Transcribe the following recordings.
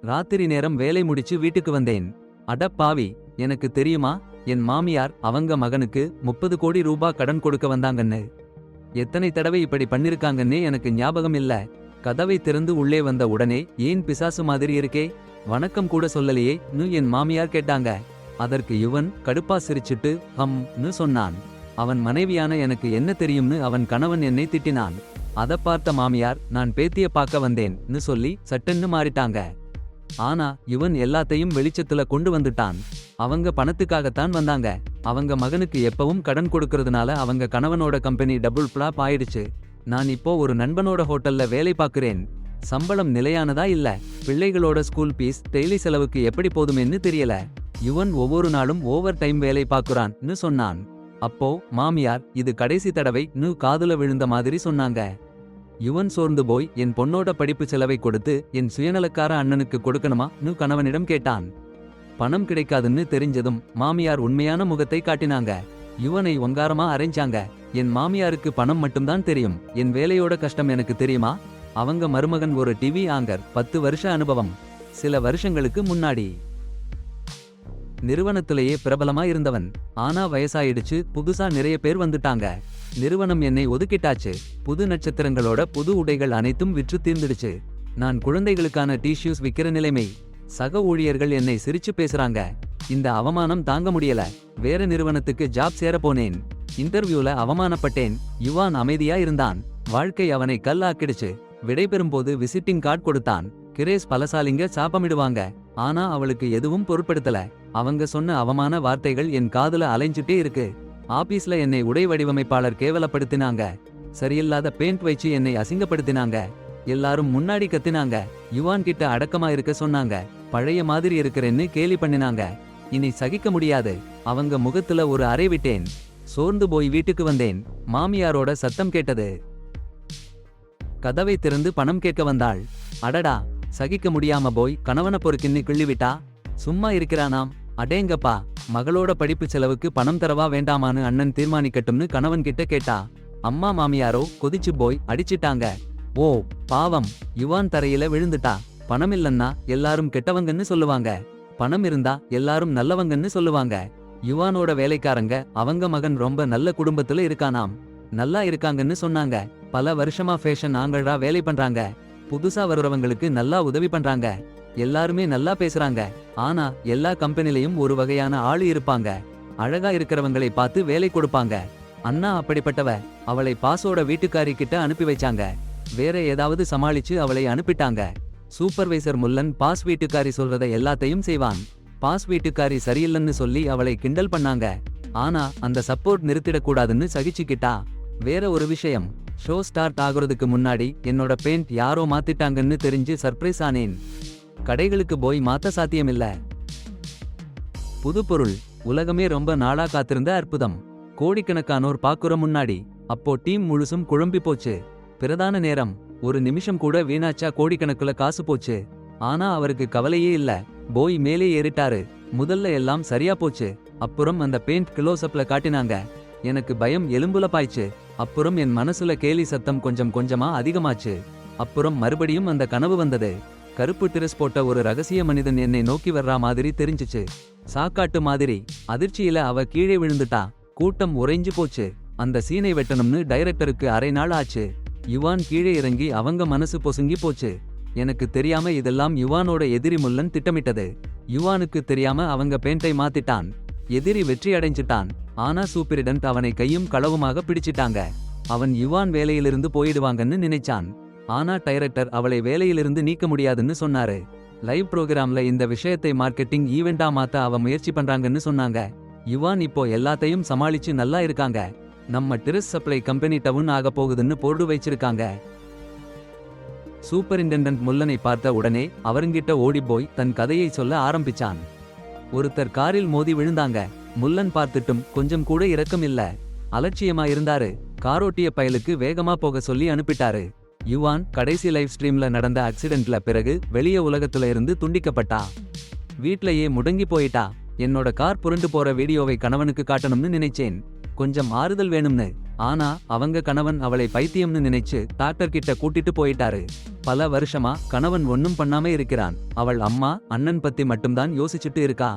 ராத்திரி நேரம் வேலை முடிச்சு வீட்டுக்கு வந்தேன். அட பாவி, எனக்கு தெரியுமா, என் மாமியார் அவங்க மகனுக்கு 30 கோடி ரூபா கடன் கொடுக்க வந்தாங்கன்னு. எத்தனை தடவை இப்படி பண்ணிருக்காங்கன்னே எனக்கு ஞாபகம் இல்ல. கதவை திறந்து உள்ளே வந்த உடனே, ஏன் பிசாசு மாதிரி இருக்கே, வணக்கம் கூட சொல்லலையே ன்னு என் மாமியார் கேட்டாங்க. அதற்கு யுவன் கடுப்பா சிரிச்சிட்டு ன்னு சொன்னான். அவன் மனைவியான எனக்கு என்ன தெரியும்னு அவன் கணவன் என்னை திட்டினான். அத பார்த்த மாமியார், நான் பேத்திய பார்க்க வந்தேன்னு சொல்லி சட்டென்னு மாறிட்டாங்க. ஆனா இவன் எல்லாத்தையும் வெளிச்சத்துல கொண்டு வந்துட்டான். அவங்க பணத்துக்காகத்தான் வந்தாங்க. அவங்க மகனுக்கு எப்பவும் கடன் கொடுக்கறதுனால அவங்க கணவனோட கம்பெனி டபுள் ஃபிளாப் ஆயிடுச்சு. நான் இப்போ ஒரு நண்பனோட ஹோட்டல்ல வேலை பார்க்கிறேன். சம்பளம் நிலையானதா இல்ல. பிள்ளைகளோட ஸ்கூல் பீஸ் டெய்லி செலவுக்கு எப்படி போதுமென்னு தெரியல. யுவன் ஒவ்வொரு நாளும் ஓவர் டைம் வேலை பார்க்குறான்னு சொன்னான். அப்போ மாமியார், இது கடைசி தடவை ன்னு காதுல விழுந்த மாதிரி சொன்னாங்க. யுவன் சோர்ந்து போய், என் பொண்ணோட படிப்பு செலவை கொடுத்து என் சுயநலக்கார அண்ணனுக்கு கொடுக்கணுமா கணவனிடம் கேட்டான். பணம் கிடைக்காதுன்னு தெரிஞ்சதும் மாமியார் உண்மையான முகத்தை காட்டினாங்க. யுவனை ஒங்காரமா அரைஞ்சாங்க. என் மாமியாருக்கு பணம் மட்டும்தான் தெரியும், என் வேலையோட கஷ்டம் எனக்கு தெரியுமா? அவங்க மருமகன் ஒரு டிவி ஆங்கர், 10 வருஷ அனுபவம். சில வருஷங்களுக்கு முன்னாடி நிறுவனத்திலேயே பிரபலமா இருந்தவன். ஆனா வயசாயிடுச்சு, புதுசா நிறைய பேர் வந்துட்டாங்க. நிறுவனம் என்னை ஒதுக்கிட்டாச்சு. புது நட்சத்திரங்களோட புது உடைகள் அனைத்தும் விற்று தீர்ந்துடுச்சு. நான் குழந்தைகளுக்கான டிஷ்யூஸ் விக்கிற நிலைமை. சக ஊழியர்கள் என்னை சிரிச்சு பேசுறாங்க. இந்த அவமானம் தாங்க முடியல. வேற நிறுவனத்துக்கு ஜாப் சேர போனேன். இன்டர்வியூல அவமானப்பட்டேன். யுவான் அமைதியா இருந்தான். வாழ்க்கை அவனை கல்லாக்கிடுச்சு. விடைபெறும்போது விசிட்டிங் கார்டு கொடுத்தான். கிரேஸ் பலசாலிங்க சாபமிடுவாங்க. ஆனா அவளுக்கு எதுவும் பொருட்படுத்தல. அவங்க சொன்ன அவமான வார்த்தைகள் என் காதுல அலைஞ்சிட்டே இருக்கு. ஆபீஸ்ல என்னை உடை வடிவமைப்பாளர் கேவலப்படுத்தினாங்க. சரியில்லாத பெயிண்ட் வச்சு என்னை அசிங்கப்படுத்தினாங்க. எல்லாரும் முன்னாடி கத்தினாங்க. யுவான் கிட்ட அடக்கமா இருக்க சொன்னாங்க. பழைய மாதிரி இருக்கிறேன்னு கேலி பண்ணினாங்க. இனி சகிக்க முடியாது. அவங்க முகத்துல ஒரு அறை விட்டேன். சோர்ந்து போய் வீட்டுக்கு வந்தேன். மாமியாரோட சத்தம் கேட்டது. கதவை திறந்து பணம் கேட்க வந்தாள். அடடா, சகிக்க முடியாம போய் கணவன பொறுக்கின்னு கிள்ளிவிட்டா. சும்மா இருக்கிறானாம். அடேங்கப்பா, மகளோட படிப்பு செலவுக்கு பணம் தரவா வேண்டாமான்னு அண்ணன் தீர்மானிக்கட்டும்னு கணவன் கிட்ட கேட்டா. அம்மா மாமியாரோ கொதிச்சு போய் அடிச்சிட்டாங்க. ஓ பாவம், யுவான் தரையில விழுந்துட்டா. பணம் இல்லன்னா எல்லாரும் கெட்டவங்கன்னு சொல்லுவாங்க. பணம் இருந்தா எல்லாரும் நல்லவங்கன்னு சொல்லுவாங்க. யுவானோட வேலைக்காரங்க அவங்க மகன் ரொம்ப நல்ல குடும்பத்துல இருக்கானாம். நல்லா இருக்காங்கன்னு சொன்னாங்க. பல வருஷமா ஃபேஷன் ஆங்கழா வேலை பண்றாங்க. புதுசா வருறவங்களுக்கு நல்லா உதவி பண்றாங்க. எல்லாருமே நல்லா பேசுறாங்க. ஆனா எல்லா கம்பெனிலையும் ஒரு வகையான ஆளு இருப்பாங்க. அழகா இருக்கிறவங்களை பார்த்து வேலை கொடுப்பாங்க. அண்ணா அப்படிப்பட்டவ. அவளை பாஸோட வீட்டுக்காரி கிட்ட அனுப்பி வச்சாங்க. வேற ஏதாவது சமாளிச்சு அவளை அனுப்பிட்டாங்க. சூப்பர்வைசர் முல்லன் பாஸ் வீட்டுக்காரி சொல்றத எல்லாத்தையும் செய்வான். பாஸ் வீட்டுக்காரி சரியில்லைன்னு சொல்லி அவளை கிண்டல் பண்ணாங்க. ஆனா அந்த சப்போர்ட் நிறுத்திடக்கூடாதுன்னு சகிச்சுக்கிட்டா. வேற ஒரு விஷயம், ஷோ ஸ்டார்ட் ஆகுறதுக்கு முன்னாடி என்னோட பெயிண்ட் யாரோ மாத்திட்டாங்கன்னு தெரிஞ்சு சர்ப்ரைஸ் ஆனேன். கடைகளுக்கு போய் மாத்த சாத்தியமில்ல. புது பொருள். உலகமே ரொம்ப நாளா காத்திருந்த அற்புதம். கோடிக்கணக்கானோர் பாக்குற முன்னாடி. அப்போ டீம் முழுசும் குழம்பி போச்சு. பிரதான நேரம். ஒரு நிமிஷம் கூட வீணாச்சா கோடிக்கணக்குல காசு போச்சு. ஆனா அவருக்கு கவலையே இல்ல. போய் மேலே ஏறிட்டாரு. முதல்ல எல்லாம் சரியா போச்சு. அப்புறம் அந்த பெயிண்ட் க்ளோஸ்அப்ல காட்டினாங்க. எனக்கு பயம் எலும்புல பாய்ச்சு. அப்புறம் என் மனசுல கேலி சத்தம் கொஞ்சம் கொஞ்சமா அதிகமாச்சு. அப்புறம் மறுபடியும் அந்த கனவு வந்தது. கருப்பு டிரஸ் போட்ட ஒரு ரகசிய மனிதன் என்னை நோக்கி வர்றா மாதிரி தெரிஞ்சுச்சு. சாக்காட்டு மாதிரி. அதிர்ச்சியில அவ கீழே விழுந்துட்டா. கூட்டம் உறைஞ்சு போச்சு. அந்த சீனை வெட்டணும்னு டைரக்டருக்கு அரை நாள் ஆச்சு. யுவான் கீழே இறங்கி அவங்க மனசு பொசுங்கி போச்சு. எனக்கு தெரியாம இதெல்லாம் யுவானோட எதிரி முல்லன் திட்டமிட்டது. யுவானுக்கு தெரியாம அவங்க பெயிண்டை மாத்திட்டான். எதிரி வெற்றி அடைஞ்சிட்டான். ஆனா சூப்பரிடன்ட் அவனை கையும் களவுமாக பிடிச்சிட்டாங்க. அவன் யுவான் வேலையிலிருந்து போயிடுவாங்கன்னு நினைச்சான். ஆனா டைரக்டர் அவளை வேலையிலிருந்து நீக்க முடியாதுன்னு சொன்னாரு. லைவ் ப்ரோகிராம்ல இந்த விஷயத்தை மார்க்கெட்டிங் ஈவெண்டா மாத்த அவ முயற்சி பண்றாங்கன்னு சொன்னாங்க. யுவான் இப்போ எல்லாத்தையும் சமாளிச்சு நல்லா இருக்காங்க. நம்ம டிரஸ் சப்ளை கம்பெனி டவுன் ஆக போகுதுன்னு போர்டு வச்சிருக்காங்க. சூப்பரிண்டெண்டன்ட் முல்லனை பார்த்த உடனே அவருங்கிட்ட ஓடிப்போய் தன் கதையை சொல்ல ஆரம்பிச்சான். ஒருத்தர் காரில் மோதி விழுந்தாங்க. முல்லன் பார்த்துட்டும் கொஞ்சம் கூட இரக்கம் இல்ல. அலட்சியமா இருந்தாரு. காரோட்டிய பயலுக்கு வேகமா போக சொல்லி அனுப்பிட்டாரு. யுவான் கடைசி லைவ் ஸ்ட்ரீம்ல நடந்த ஆக்சிடென்ட்ல பிறகு வெளிய உலகத்துல இருந்து துண்டிக்கப்பட்டா. வீட்லயே முடங்கி போயிட்டா. என்னோட கார் புரண்டு போற வீடியோவை கணவனுக்கு காட்டணும்னு நினைச்சேன். கொஞ்சம் ஆறுதல் வேணும்னு. ஆனா அவங்க கணவன் அவளை பைத்தியம்னு நினைச்சு டாக்டர் கிட்ட கூட்டிட்டு போயிட்டாரு. பல வருஷமா கணவன் ஒன்னும் பண்ணாம இருக்கிறான். அவள் அம்மா அண்ணன் பத்தி மட்டும்தான் யோசிச்சுட்டு இருக்கா.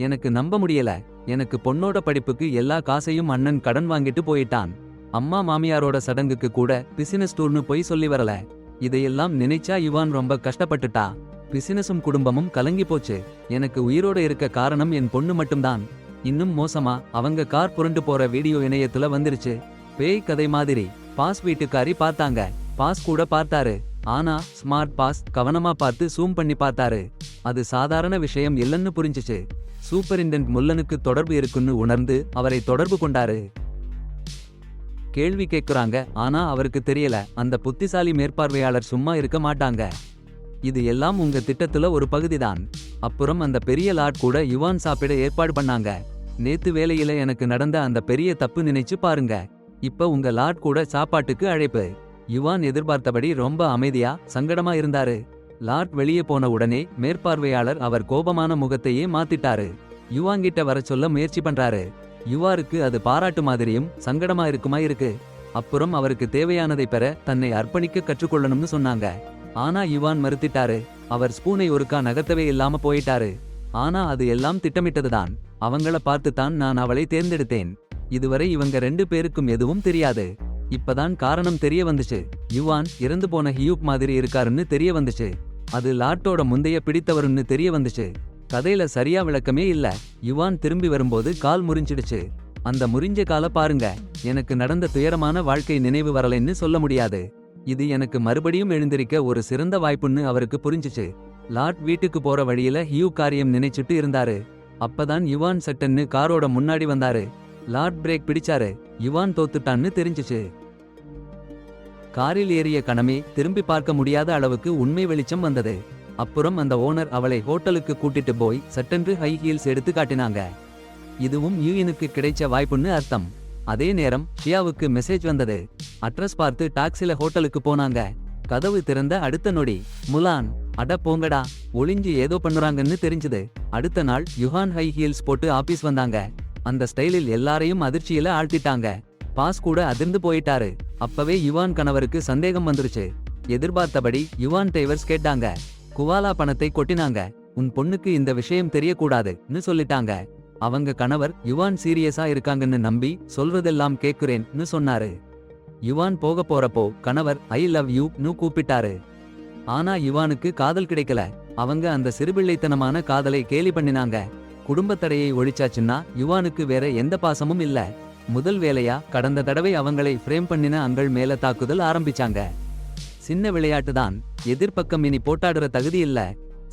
எனக்கு நம்ப முடியல. எனக்கு பொண்ணோட படிப்புக்கு எல்லா காசையும் அண்ணன் கடன் வாங்கிட்டு போயிட்டான். அம்மா மாமியாரோட சடங்குக்கு கூட பிசினஸ் டூர்னு போய் சொல்லி வரல. இதையெல்லாம் நினைச்சா யுவான் ரொம்ப கஷ்டப்பட்டுட்டா. பிசினஸும் குடும்பமும் கலங்கி போச்சு. எனக்கு உயிரோட இருக்க காரணம் என் பொண்ணு மட்டும்தான். இன்னும் மோசமா அவங்க கார் புரண்டு போற வீடியோ இணையத்துல வந்துருச்சு. பேய் கதை மாதிரி. பாஸ் வீட்டுக்காரி பார்த்தாங்க. பாஸ் கூட பார்த்தாரு. ஆனா ஸ்மார்ட் பாஸ் கவனமா பார்த்து சூம் பண்ணி பார்த்தாரு. அது சாதாரண விஷயம் இல்லைன்னு புரிஞ்சுச்சு. சூப்பரிண்டென்ட் முல்லனுக்கு தொடர்பு இருக்குன்னு உணர்ந்து அவரை தொடர்பு கொண்டாரு. கேள்வி கேட்குறாங்க. ஆனா அவருக்கு தெரியல அந்த புத்திசாலி மேற்பார்வையாளர் சும்மா இருக்க மாட்டாங்க. இது எல்லாம் உங்க திட்டத்துல ஒரு பகுதிதான். அப்புறம் அந்த பெரிய லாட் கூட யுவான் சாப்பிட ஏற்பாடு பண்ணாங்க. நேத்து வேலையில எனக்கு நடந்த அந்த பெரிய தப்பு நினைச்சு பாருங்க. இப்ப உங்க லாட் கூட சாப்பாட்டுக்கு அழைப்பு. யுவான் எதிர்பார்த்தபடி ரொம்ப அமைதியா சங்கடமா இருந்தாரு. லாட் வெளியே போன உடனே மேற்பார்வையாளர் அவர் கோபமான முகத்தையே மாத்திட்டாரு. யுவாங்கிட்ட வர சொல்ல முயற்சி பண்றாரு. யுவாருக்கு அது பாராட்டு மாதிரியும் சங்கடமா இருக்குமா இருக்கு. அப்புறம் அவருக்கு தேவையானதை பெற தன்னை அர்ப்பணிக்க கற்றுக்கொள்ளணும்னு சொன்னாங்க. ஆனா யுவான் மறுத்திட்டாரு. அவர் ஸ்பூனை ஒருக்கா நகர்த்தவே இல்லாம போயிட்டாரு. ஆனா அது எல்லாம் திட்டமிட்டதுதான். அவங்கள பார்த்துதான் நான் அவளை தேர்ந்தெடுத்தேன். இதுவரை இவங்க 2 பேருக்கும் எதுவும் தெரியாது. இப்பதான் காரணம் தெரிய வந்துச்சு. யுவான் இறந்து போன ஹியூப் மாதிரி இருக்காருன்னு தெரிய வந்துச்சு. அது லாட்டோட முந்தைய பிடித்தவருன்னு தெரிய வந்துச்சு. கதையில சரியா விளக்கமே இல்ல. யுவான் திரும்பி வரும்போது கால் முறிஞ்சிடுச்சு. அந்த முறிஞ்ச கால பாருங்க. எனக்கு நடந்த துயரமான வாழ்க்கை நினைவு வரலைன்னு சொல்ல முடியாது. இது எனக்கு மறுபடியும் எழுந்திருக்க ஒரு சிறந்த வாய்ப்புன்னு அவருக்கு புரிஞ்சுச்சு. லாட் வீட்டுக்கு போற வழியில ஹியூ காரியம் நினைச்சிட்டு இருந்தாரு. அப்பதான் யுவான் சட்டன்னு காரோட முன்னாடி வந்தாரு. லாட் பிரேக் பிடிச்சாரு. யுவான் தோத்துட்டான்னு தெரிஞ்சுச்சு. காரில் ஏறிய கணமே திரும்பி பார்க்க முடியாத அளவுக்கு உண்மை வெளிச்சம் வந்தது. அப்புறம் அந்த ஓனர் அவளை ஹோட்டலுக்கு கூட்டிட்டு போய் சட்டென்று ஹை ஹீல்ஸ் எடுத்து காட்டினாங்க. இதுவும் யூயினுக்கு கிடைச்ச வாய்ப்புன்னு அர்த்தம். அதே நேரம் ஷியாவுக்கு மெசேஜ் வந்தது. அட்ரஸ் பார்த்து டாக்ஸில ஹோட்டலுக்கு போனாங்க. கதவு திறந்த அடுத்த நொடி முலான். அட போங்கடா, ஒளிஞ்சு ஏதோ பண்ணுறாங்கன்னு தெரிஞ்சது. அடுத்த நாள் யுஹான் ஹை ஹீல்ஸ் போட்டு ஆபீஸ் வந்தாங்க. அந்த ஸ்டைலில் எல்லாரையும் அதிர்ச்சியில ஆழ்த்திட்டாங்க. பாஸ் கூட அதிர்ந்து போயிட்டாரு. அப்பவே யுவான் கணவருக்கு சந்தேகம் வந்துருச்சு. எதிர்பார்த்தபடி யுவான் டேவர்ஸ் கேட்டாங்க. குவாலா பணத்தை கொட்டினாங்க. உன் பொண்ணுக்கு இந்த விஷயம் தெரியக்கூடாதுன்னு சொல்லிட்டாங்க. அவங்க கணவர் யுவான் சீரியஸா இருக்காங்கன்னு நம்பி சொல்றதெல்லாம் கேக்குறேன்னு சொன்னாரு. யுவான் போக போறப்போ கணவர் ஐ லவ் யூன்னு கூப்பிட்டாரு. ஆனா யுவானுக்கு காதல் கிடைக்கல. அவங்க அந்த சிறுபிள்ளைத்தனமான காதலை கேலி பண்ணினாங்க. குடும்பத்தடையை ஒழிச்சாச்சுன்னா யுவானுக்கு வேற எந்த பாசமும் இல்ல. முதல் வேலையா கடந்த தடவை அவங்களை ஃப்ரேம் பண்ணின அங்கள் மேல தாக்குதல் ஆரம்பிச்சாங்க. சின்ன விளையாட்டுதான். எதிர்பக்கம் இனி போட்டாடுற தகுதி இல்ல.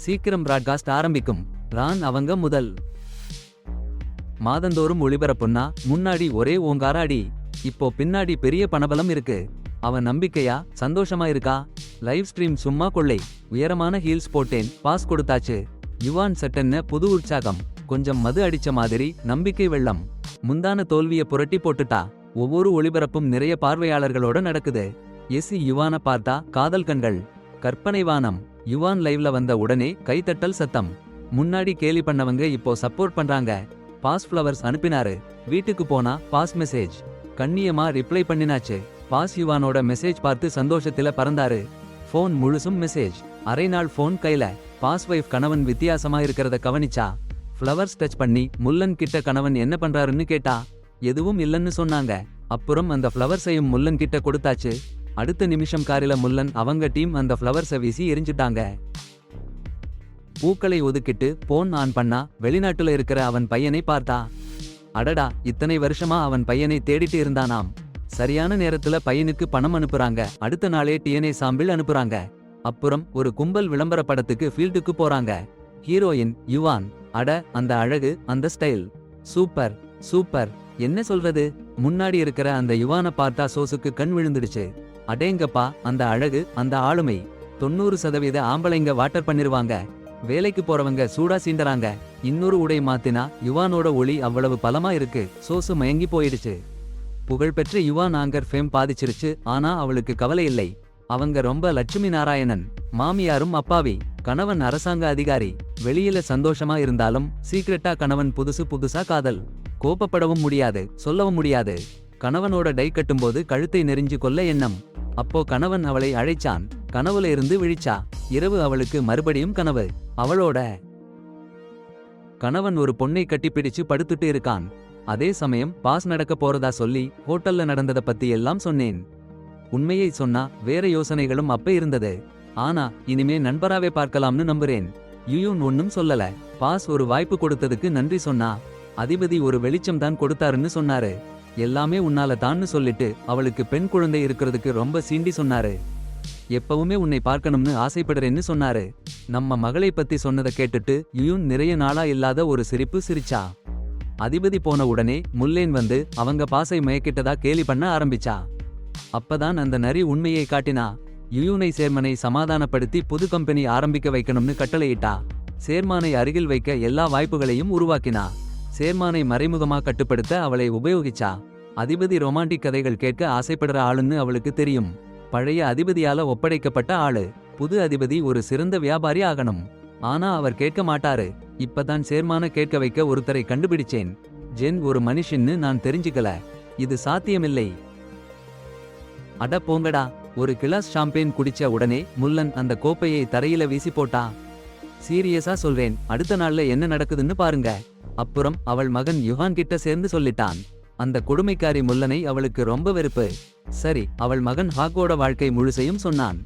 சீக்கிரம் பிராட்காஸ்ட் ஆரம்பிக்கும். ரான் அவங்க முதல் மாதந்தோறும் ஒளிபரப்புன்னா முன்னாடி ஒரே ஓங்கார அடி. இப்போ பின்னாடி பெரிய பணபலம் இருக்கு. அவன் நம்பிக்கையா சந்தோஷமா இருக்கா? லைவ் ஸ்ட்ரீம் சும்மா கொள்ளை. உயரமான ஹீல்ஸ் போட்டேன், பாஸ் கொடுத்தாச்சு. யுவான் சட்டென்ன புது உற்சாகம். கொஞ்சம் மது அடிச்ச மாதிரி நம்பிக்கை வெள்ளம். முந்தான தோல்விய புரட்டி போட்டுட்டா. ஒவ்வொரு ஒளிபரப்பும் நிறைய பார்வையாளர்களோட நடக்குது. எஸ்ஸி யுவான பார்த்தா காதல் கண்கள். கற்பனை வானம். யுவான் லைவ்ல வந்த உடனே கைத்தட்டல் சத்தம். முன்னாடி கேலி பண்ணவங்க இப்போ சப்போர்ட் பண்றாங்க. பாஸ் ஃப்ளவர்ஸ் அனுப்பினாரு. வீட்டுக்கு போனா பாஸ் மெசேஜ். கண்ணியமா ரிப்ளை பண்ணினாச்சு. பாஸ் யுவானோட மெசேஜ் பார்த்து சந்தோஷத்துல பறந்தாரு. ஃபோன் முழுசும் மெசேஜ். அரை நாள் ஃபோன் கையில. பாஸ் வைஃப் கணவன் வித்தியாசமா இருக்கிறத கவனிச்சா. ஃப்ளவர்ஸ் டச் பண்ணி முல்லன் கிட்ட கணவன் என்ன பண்றாருன்னு கேட்டா. எதுவும் இல்லன்னு சொன்னாங்க. அப்புறம் அந்த ஃப்ளவர்ஸையும் முல்லன் கிட்ட கொடுத்தாச்சு. அடுத்த நிமிஷம் காரில முல்லன் அவங்க டீம் அந்த ஃப்ளவர்ஸை வீசி எரிஞ்சுட்டாங்க. பூக்களை ஒதுக்கிட்டு போன் ஆன் பண்ணா வெளிநாட்டுல இருக்கிற அவன் பையனை பார்த்தா. அடடா, இத்தனை வருஷமா அவன் பையனை தேடிட்டு இருந்தானாம். சரியான நேரத்துல பையனுக்கு பணம் அனுப்புறாங்க. அடுத்த நாளே டிஎன்ஏ சாம்பிள் அனுப்புறாங்க. அப்புறம் ஒரு கும்பல் விளம்பர படத்துக்கு ஃபீல்டுக்கு போறாங்க. ஹீரோயின் யுவான். அட அந்த அழகு, அந்த ஸ்டைல். Super super. என்ன சொல்றது? முன்னாடி இருக்கிற அந்த யுவான பார்த்தா சோசுக்கு கண் விழுந்துடுச்சு. அடேங்கப்பா, அந்த அழகு, அந்த ஆளுமை. 90% ஆம்பளைங்க வாட்டர் பண்ணிருவாங்க. வேலைக்கு போறவங்க சூடா சீண்டறாங்க. இன்னொரு உடை மாத்தினா யுவானோட ஒளி அவ்வளவு பலமா இருக்கு. சோசு மயங்கி போயிடுச்சு. புகழ்பெற்ற யுவான் ஆங்கர் ஃபேம் பாதிச்சிருச்சு. ஆனா அவளுக்கு கவலை இல்லை. அவங்க ரொம்ப லட்சுமி நாராயணன். மாமியாரும் அப்பாவி. கணவன் அரசாங்க அதிகாரி. வெளியில சந்தோஷமா இருந்தாலும் சீக்ரெட்டா கணவன் புதுசா காதல். கோபப்படவும் முடியாது, சொல்லவும் முடியாது. கணவனோட டை கட்டும்போது கழுத்தை நெரிஞ்சு கொல்ல எண்ணம். அப்போ கணவன் அவளை அழைச்சான். கனவுல இருந்து விழிச்சா. இரவு அவளுக்கு மறுபடியும் கனவு. அவளோட கணவன் ஒரு பொண்ணை கட்டிப்பிடிச்சு படுத்துட்டு இருக்கான். அதே சமயம் பாஸ் நடக்க போறதா சொல்லி ஹோட்டல்ல நடந்தத பத்தி எல்லாம் சொன்னேன். உண்மையை சொன்னா வேற யோசனைகளும் அப்ப இருந்தது. ஆனா இனிமே நண்பராவே பார்க்கலாம்னு நம்புறேன். யுயூன் ஒன்னும் சொல்லல. பாஸ் ஒரு வாய்ப்பு கொடுத்ததுக்கு நன்றி சொன்னா. அதிபதி ஒரு வெளிச்சம் தான் கொடுத்தாருன்னு சொன்னாரு. எல்லாமே உன்னால தான்னு சொல்லிட்டு அவளுக்கு பெண் குழந்தை இருக்கிறதுக்கு ரொம்ப சீண்டி சொன்னாரு. எப்பவுமே உன்னை பார்க்கணும்னு ஆசைப்படுறேன்னு சொன்னாரு. நம்ம மகளை பத்தி சொன்னதை கேட்டுட்டு யுயூன் நிறைய நாளா இல்லாத ஒரு சிரிப்பு சிரிச்சா. அதிபதி போன உடனே முல்லேன் வந்து அவங்க பாசை மயக்கிட்டதா கேலி பண்ண ஆரம்பிச்சா. அப்பதான் அந்த நரி உண்மையை காட்டினா. யுயூனை சேர்மனை சமாதானப்படுத்தி புது கம்பெனி ஆரம்பிக்க வைக்கணும்னு கட்டளையிட்டா. சேர்மானை அருகில் வைக்க எல்லா வாய்ப்புகளையும் உருவாக்கினா. சேர்மானை மறைமுகமா கட்டுப்படுத்த அவளை உபயோகிச்சா. அதிபதி ரொமான்டிக் கதைகள் கேட்க ஆசைப்படுற ஆளுன்னு அவளுக்கு தெரியும். பழைய அதிபதியால ஒப்படைக்கப்பட்ட ஆளு. புது அதிபதி ஒரு சிறந்த வியாபாரி ஆகணும். ஆனா அவர் கேட்க மாட்டாரு. இப்பதான் சேர்மான கேட்க வைக்க ஒருத்தரை கண்டுபிடிச்சேன். ஜென் ஒரு மனுஷன்னு நான் தெரிஞ்சுக்கல. இது சாத்தியமில்லை. அட போங்கடா. ஒரு கிளாஸ் ஷாம்பேன் குடிச்ச உடனே முல்லன் அந்த கோப்பையை தரையில வீசி போட்டா. சீரியஸா சொல்றேன், அடுத்த நாள்ல என்ன நடக்குதுன்னு பாருங்க. அப்புறம் அவள் மகன் யுஹான் கிட்ட சேர்ந்து சொல்லிட்டான். அந்த கொடுமைக்காரி முல்லனை அவளுக்கு ரொம்ப வெறுப்பு. சரி, அவள் மகன் ஹாக்கோட வாழ்க்கை முழுசையும் சொன்னான்.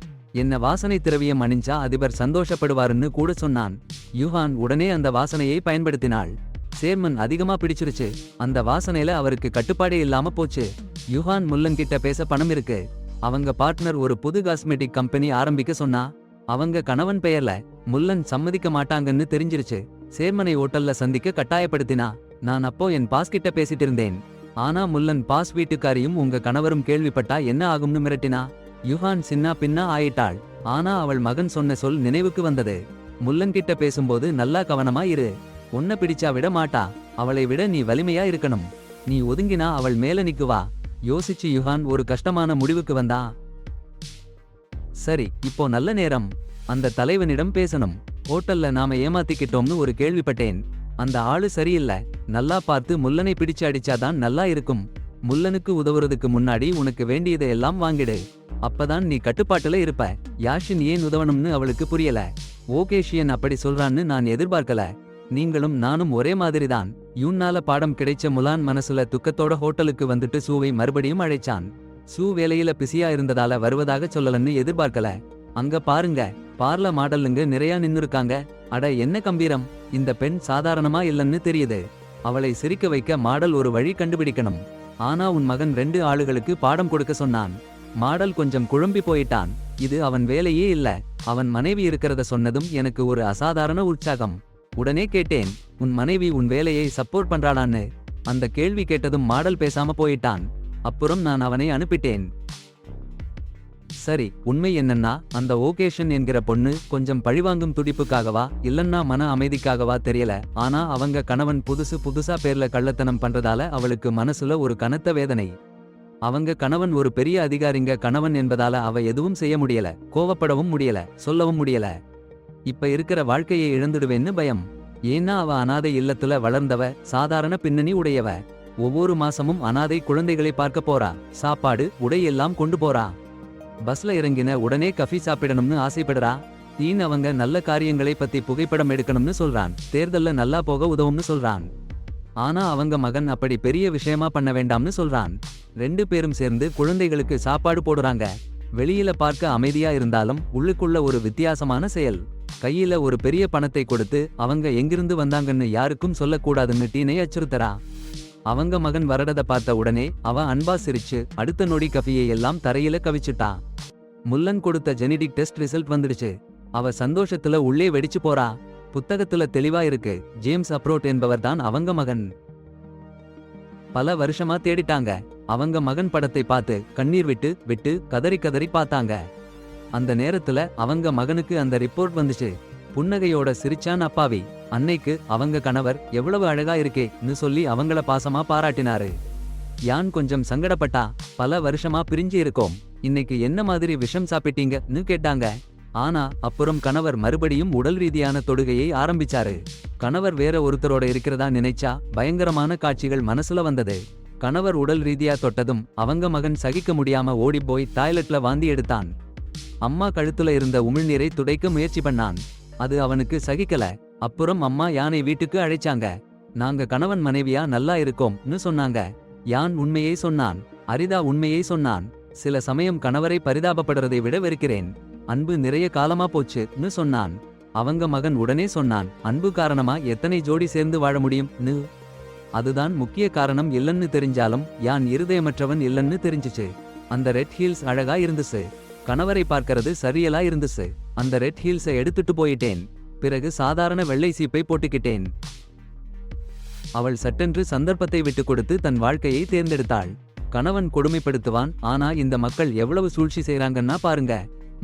என்ன வாசனை திரவியம் அணிஞ்சா அதிபர் சந்தோஷப்படுவாருன்னு கூட சொன்னான். யுஹான் உடனே அந்த வாசனையை பயன்படுத்தினாள். சேர்மன் அதிகமா பிடிச்சிருச்சு. அந்த வாசனையில அவருக்கு கட்டுப்பாடே இல்லாம போச்சு. யுஹான் முல்லன் கிட்ட பேச பணம் இருக்கு. அவங்க பார்ட்னர் ஒரு புது காஸ்மெட்டிக் கம்பெனி ஆரம்பிக்க சொன்னா. அவங்க கணவன் பெயர்ல. முல்லன் சம்மதிக்க மாட்டாங்கன்னு தெரிஞ்சிருச்சு. சேர்மனை ஓட்டல்ல சந்திக்க கட்டாயப்படுத்தினா. நான் அப்போ என் பாஸ் கிட்ட பேசிட்டு இருந்தேன். ஆனா முல்லன் பாஸ் வீட்டுக்காரியும் உங்க கணவரும் கேள்விப்பட்டா என்ன ஆகும்னு மிரட்டினா. யுஹான் சின்னா பின்னா ஆயிட்டாள். ஆனா அவள் மகன் சொன்ன சொல் நினைவுக்கு வந்தது. முல்லன் கிட்ட பேசும்போது நல்லா கவனமா இரு. உன்னை பிடிச்சா விட மாட்டா. அவளை விட நீ வலிமையா இருக்கணும். நீ ஒதுங்கினா அவள் மேல நிக்குவா. யோசிச்சு யுஹான் ஒரு கஷ்டமான முடிவுக்கு வந்தா. சரி, இப்போ நல்ல நேரம். அந்த தலைவனிடம் பேசணும். ஹோட்டல்ல நாம ஏமாத்திக்கிட்டோம்னு ஒரு கேள்விப்பட்டேன். அந்த ஆளு சரியில்லை. நல்லா பார்த்து முல்லனை பிடிச்சு அடிச்சாதான் நல்லா இருக்கும். முல்லனுக்கு உதவுறதுக்கு முன்னாடி உனக்கு வேண்டியதை எல்லாம் வாங்கிடு. அப்பதான் நீ கட்டுப்பாட்டுல இருப்ப. யாஷின் ஏன் உதவணும்னு அவளுக்கு புரியல. ஓகேஷியன் அப்படி சொல்றான்னு நான் எதிர்பார்க்கல. நீங்களும் நானும் ஒரே மாதிரிதான். யூன்னால பாடம் கிடைச்ச முலான் மனசுல துக்கத்தோட ஹோட்டலுக்கு வந்துட்டு சூவை மறுபடியும் அழைச்சான். சூ வேலையில பிஸியா இருந்ததால வருவதாக சொல்லலன்னு எதிர்பார்க்கல. அங்க பாருங்க, பார்ல மாடலுங்க நிறைய நின்னுருக்காங்க. அட என்ன கம்பீரம். இந்த பெண் சாதாரணமா இல்லன்னு தெரியுது. அவளை சிரிக்க வைக்க மாடல் ஒரு வழி கண்டுபிடிக்கணும். ஆனா உன் மகன் 2 ஆளுகளுக்கு பாடம் கொடுக்க சொன்னான். மாடல் கொஞ்சம் குழம்பி போயிட்டான். இது அவன் வேலையே இல்ல. அவன் மனைவி இருக்கிறத சொன்னதும் எனக்கு ஒரு அசாதாரண உற்சாகம். உடனே கேட்டேன், உன் மனைவி உன் வேலையை சப்போர்ட் பண்றாளான்னு. அந்த கேள்வி கேட்டதும் மாடல் பேசாம போயிட்டான். அப்புறம் நான் அவனை அனுப்பிட்டேன். சரி, உண்மை என்னன்னா அந்த ஓகேஷன் என்கிற பொண்ணு கொஞ்சம் பழிவாங்கும் துடிப்புக்காகவா இல்லன்னா மன அமைதிக்காகவா தெரியல. ஆனா அவங்க கணவன் புதுசா பேர்ல கள்ளத்தனம் பண்றதால அவளுக்கு மனசுல ஒரு கனத்த வேதனை. அவங்க கணவன் ஒரு பெரிய அதிகாரிங்க கணவன் என்பதால அவ எதுவும் செய்ய முடியல. கோவப்படவும் முடியல, சொல்லவும் முடியல. இப்ப இருக்கிற வாழ்க்கையை இழந்துடுவேன்னு பயம். ஏன்னா அவ அனாதை இல்லத்துல வளர்ந்தவ, சாதாரண பின்னணி உடையவ. ஒவ்வொரு மாசமும் அனாதை குழந்தைகளை பார்க்க போறா. சாப்பாடு, உடை எல்லாம் கொண்டு போறா. பஸ்ல இறங்கின உடனே கஃபி சாப்பிடணும்னு ஆசைப்படுறா. தீன் அவங்க நல்ல காரியங்களை பத்தி புகைப்படம் எடுக்கணும்னு சொல்றான். தேர்தல்ல நல்லா போக உதவும்னு சொல்றான். ஆனா அவங்க மகன் அப்படி பெரிய விஷயமா பண்ண வேண்டாம்னு சொல்றான். 2 பேரும் சேர்ந்து குழந்தைகளுக்கு சாப்பாடு போடுறாங்க. வெளியில பார்க்க அமைதியா இருந்தாலும் உள்ளுக்குள்ள ஒரு வித்தியாசமான செயல். கையில ஒரு பெரிய பணத்தை கொடுத்து அவங்க எங்கிருந்து வந்தாங்கன்னு யாருக்கும் சொல்லக்கூடாதுன்னு டீனை அச்சுறுத்தரா. அவங்க மகன் வரடத பார்த்த உடனே அவ அன்பா சிரிச்சு அடுத்த நொடி கஃபியை எல்லாம் தரையில கவிச்சுட்டா. முல்லன் கொடுத்த ஜெனடிக் டெஸ்ட் ரிசல்ட் வந்துடுச்சு. அவ சந்தோஷத்துல உள்ளே வெடிச்சு போறா. புத்தகத்துல தெளிவா இருக்கு, ஜேம்ஸ் அப்ரோட் என்பவர் தான் அவங்க மகன். பல வருஷமா தேடிட்டாங்க. அவங்க மகன் படத்தை பார்த்து கண்ணீர் விட்டு கதறி கதறி பார்த்தாங்க. அந்த நேரத்துல அவங்க மகனுக்கு அந்த ரிப்போர்ட் வந்துச்சு. புன்னகையோட சிரிச்சான் அப்பாவி. அன்னைக்கு அவங்க கணவர் எவ்வளவு அழகா இருக்கேன்னு சொல்லி அவங்கள பாசமா பாராட்டினாரு. யான் கொஞ்சம் சங்கடப்பட்டா. பல வருஷமா பிரிஞ்சு இருக்கோம், இன்னைக்கு என்ன மாதிரி விஷம் சாப்பிட்டீங்கன்னு கேட்டாங்க. ஆனா அப்புறம் கணவர் மறுபடியும் உடல் ரீதியான தொடுகையை ஆரம்பிச்சாரு. கணவர் வேற ஒருத்தரோட இருக்கிறதா நினைச்சா பயங்கரமான காட்சிகள் மனசுல வந்தது. கணவர் உடல் ரீதியா தொட்டதும் அவங்க மகன் சகிக்க முடியாம ஓடிப்போய் டாய்லெட்ல வாந்தி எடுத்தான். அம்மா கழுத்துல இருந்த உமிழ்நீரை துடைக்க முயற்சி பண்ணான். அது அவனுக்கு சகிக்கல. அப்புறம் அம்மா யானை வீட்டுக்கு அழைச்சாங்க. நாங்க கணவன் மனைவியா நல்லா இருக்கோம்னு சொன்னாங்க. யான் உண்மையை சொன்னான். அரிதா உண்மையை சொன்னான். சில சமயம் கணவரை பரிதாபப்படுறதை விட வெறுக்கிறேன். அன்பு நிறைய காலமா போச்சுன்னு சொன்னான். அவங்க மகன் உடனே சொன்னான், அன்பு காரணமா எத்தனை ஜோடி சேர்ந்து வாழ முடியும்னு. அதுதான் முக்கிய காரணம் இல்லன்னு தெரிஞ்சாலும் யான் இருதயமற்றவன் இல்லன்னு தெரிஞ்சுச்சு. அந்த ரெட் ஹீல்ஸ் அழகா இருந்துச்சு. கணவரை பார்க்கறது சரியலா இருந்துச்சு. அந்த ரெட் ஹீல்ஸை எடுத்துட்டு போயிட்டேன். பிறகு சாதாரண வெள்ளை சீப்பை போட்டுக்கிட்டேன். அவள் சட்டென்று சந்தர்ப்பத்தை விட்டு கொடுத்து தன் வாழ்க்கையை தேர்ந்தெடுத்தாள். கணவன் கொடுமைப்படுத்துவான். ஆனா இந்த மக்கள் எவ்வளவு சூழ்ச்சி செய்றாங்கன்னா பாருங்க.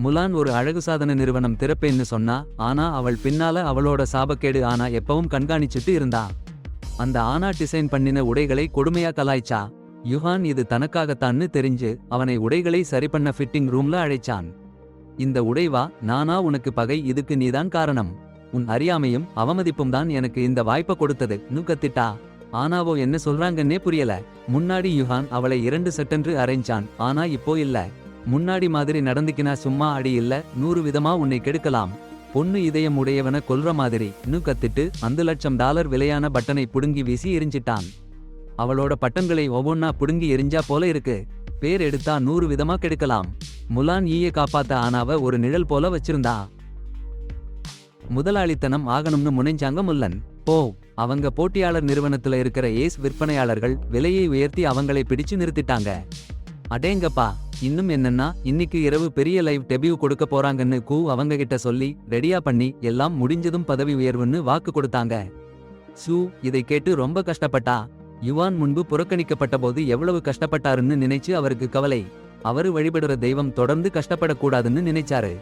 முலான் ஒரு அழகு சாதன நிறுவனம் திறப்பேன்னு சொன்னா. ஆனா அவள் பின்னால அவளோட சாபக்கேடு ஆனா எப்பவும் கண்காணிச்சுட்டு இருந்தா. அந்த ஆனா டிசைன் பண்ணின உடைகளை கொடுமையா கலாய்ச்சா. யுஹான் இது தனக்காகத்தான்னு தெரிஞ்சு அவனை உடைகளை சரி பண்ண ஃபிட்டிங் ரூம்ல அழைச்சான். இந்த உடைவா நானா உனக்கு பகை, இதுக்கு நீதான் காரணம். உன் அறியாமையும் அவமதிப்பும் தான் எனக்கு இந்த வாய்ப்பை கொடுத்தது கத்திட்டா. ஆனாவோ என்ன சொல்றாங்கன்னே புரியல. முன்னாடி யுஹான் அவளை 2 சட்டென்று அரைஞ்சான். ஆனா இப்போ இல்ல. முன்னாடி மாதிரி நடந்துக்கினா சும்மா அடி இல்ல 100 விதமா உன்னை கெடுக்கலாம். பொண்ணு இதயம் உடையவன கொல்ற மாதிரி கத்திட்டு $1,00,000 விலையான பட்டனை புடுங்கி வீசி எரிஞ்சிட்டான். அவளோட பட்டன்களை ஒவ்வொன்னா புடுங்கி எரிஞ்சா போல இருக்கு. பேர் எடுத்தா 100 விதமா கெடுக்கலாம். முலான் ஈய காப்பாத்த ஆனாவ ஒரு நிழல் போல வச்சிருந்தா. முதலாளித்தனம் ஆகணும்னு முனைஞ்சாங்க முல்லன். அவங்க போட்டியாளர் நிறுவனத்துல இருக்கிற ஏஸ் விற்பனையாளர்கள் விலையை உயர்த்தி அவங்களை பிடிச்சு நிறுத்திட்டாங்க. அடேங்கப்பா, இன்னும் என்னன்னா இன்னைக்கு இரவு பெரிய லைவ் டெபியூ கொடுக்க போறாங்கன்னு அவங்க கிட்ட சொல்லி ரெடியா பண்ணி எல்லாம் முடிஞ்சதும் பதவி உயர்வுன்னு வாக்கு கொடுத்தாங்க. சூ இதை கேட்டு ரொம்ப கஷ்டப்பட்டா. யுவான் முன்பு புறக்கணிக்கப்பட்ட போது எவ்வளவு கஷ்டப்பட்டாருன்னு நினைச்சு அவருக்கு கவலை. அவரு வழிபடுற தெய்வம் தொடர்ந்து கஷ்டப்படக்கூடாதுன்னு நினைச்சாரு.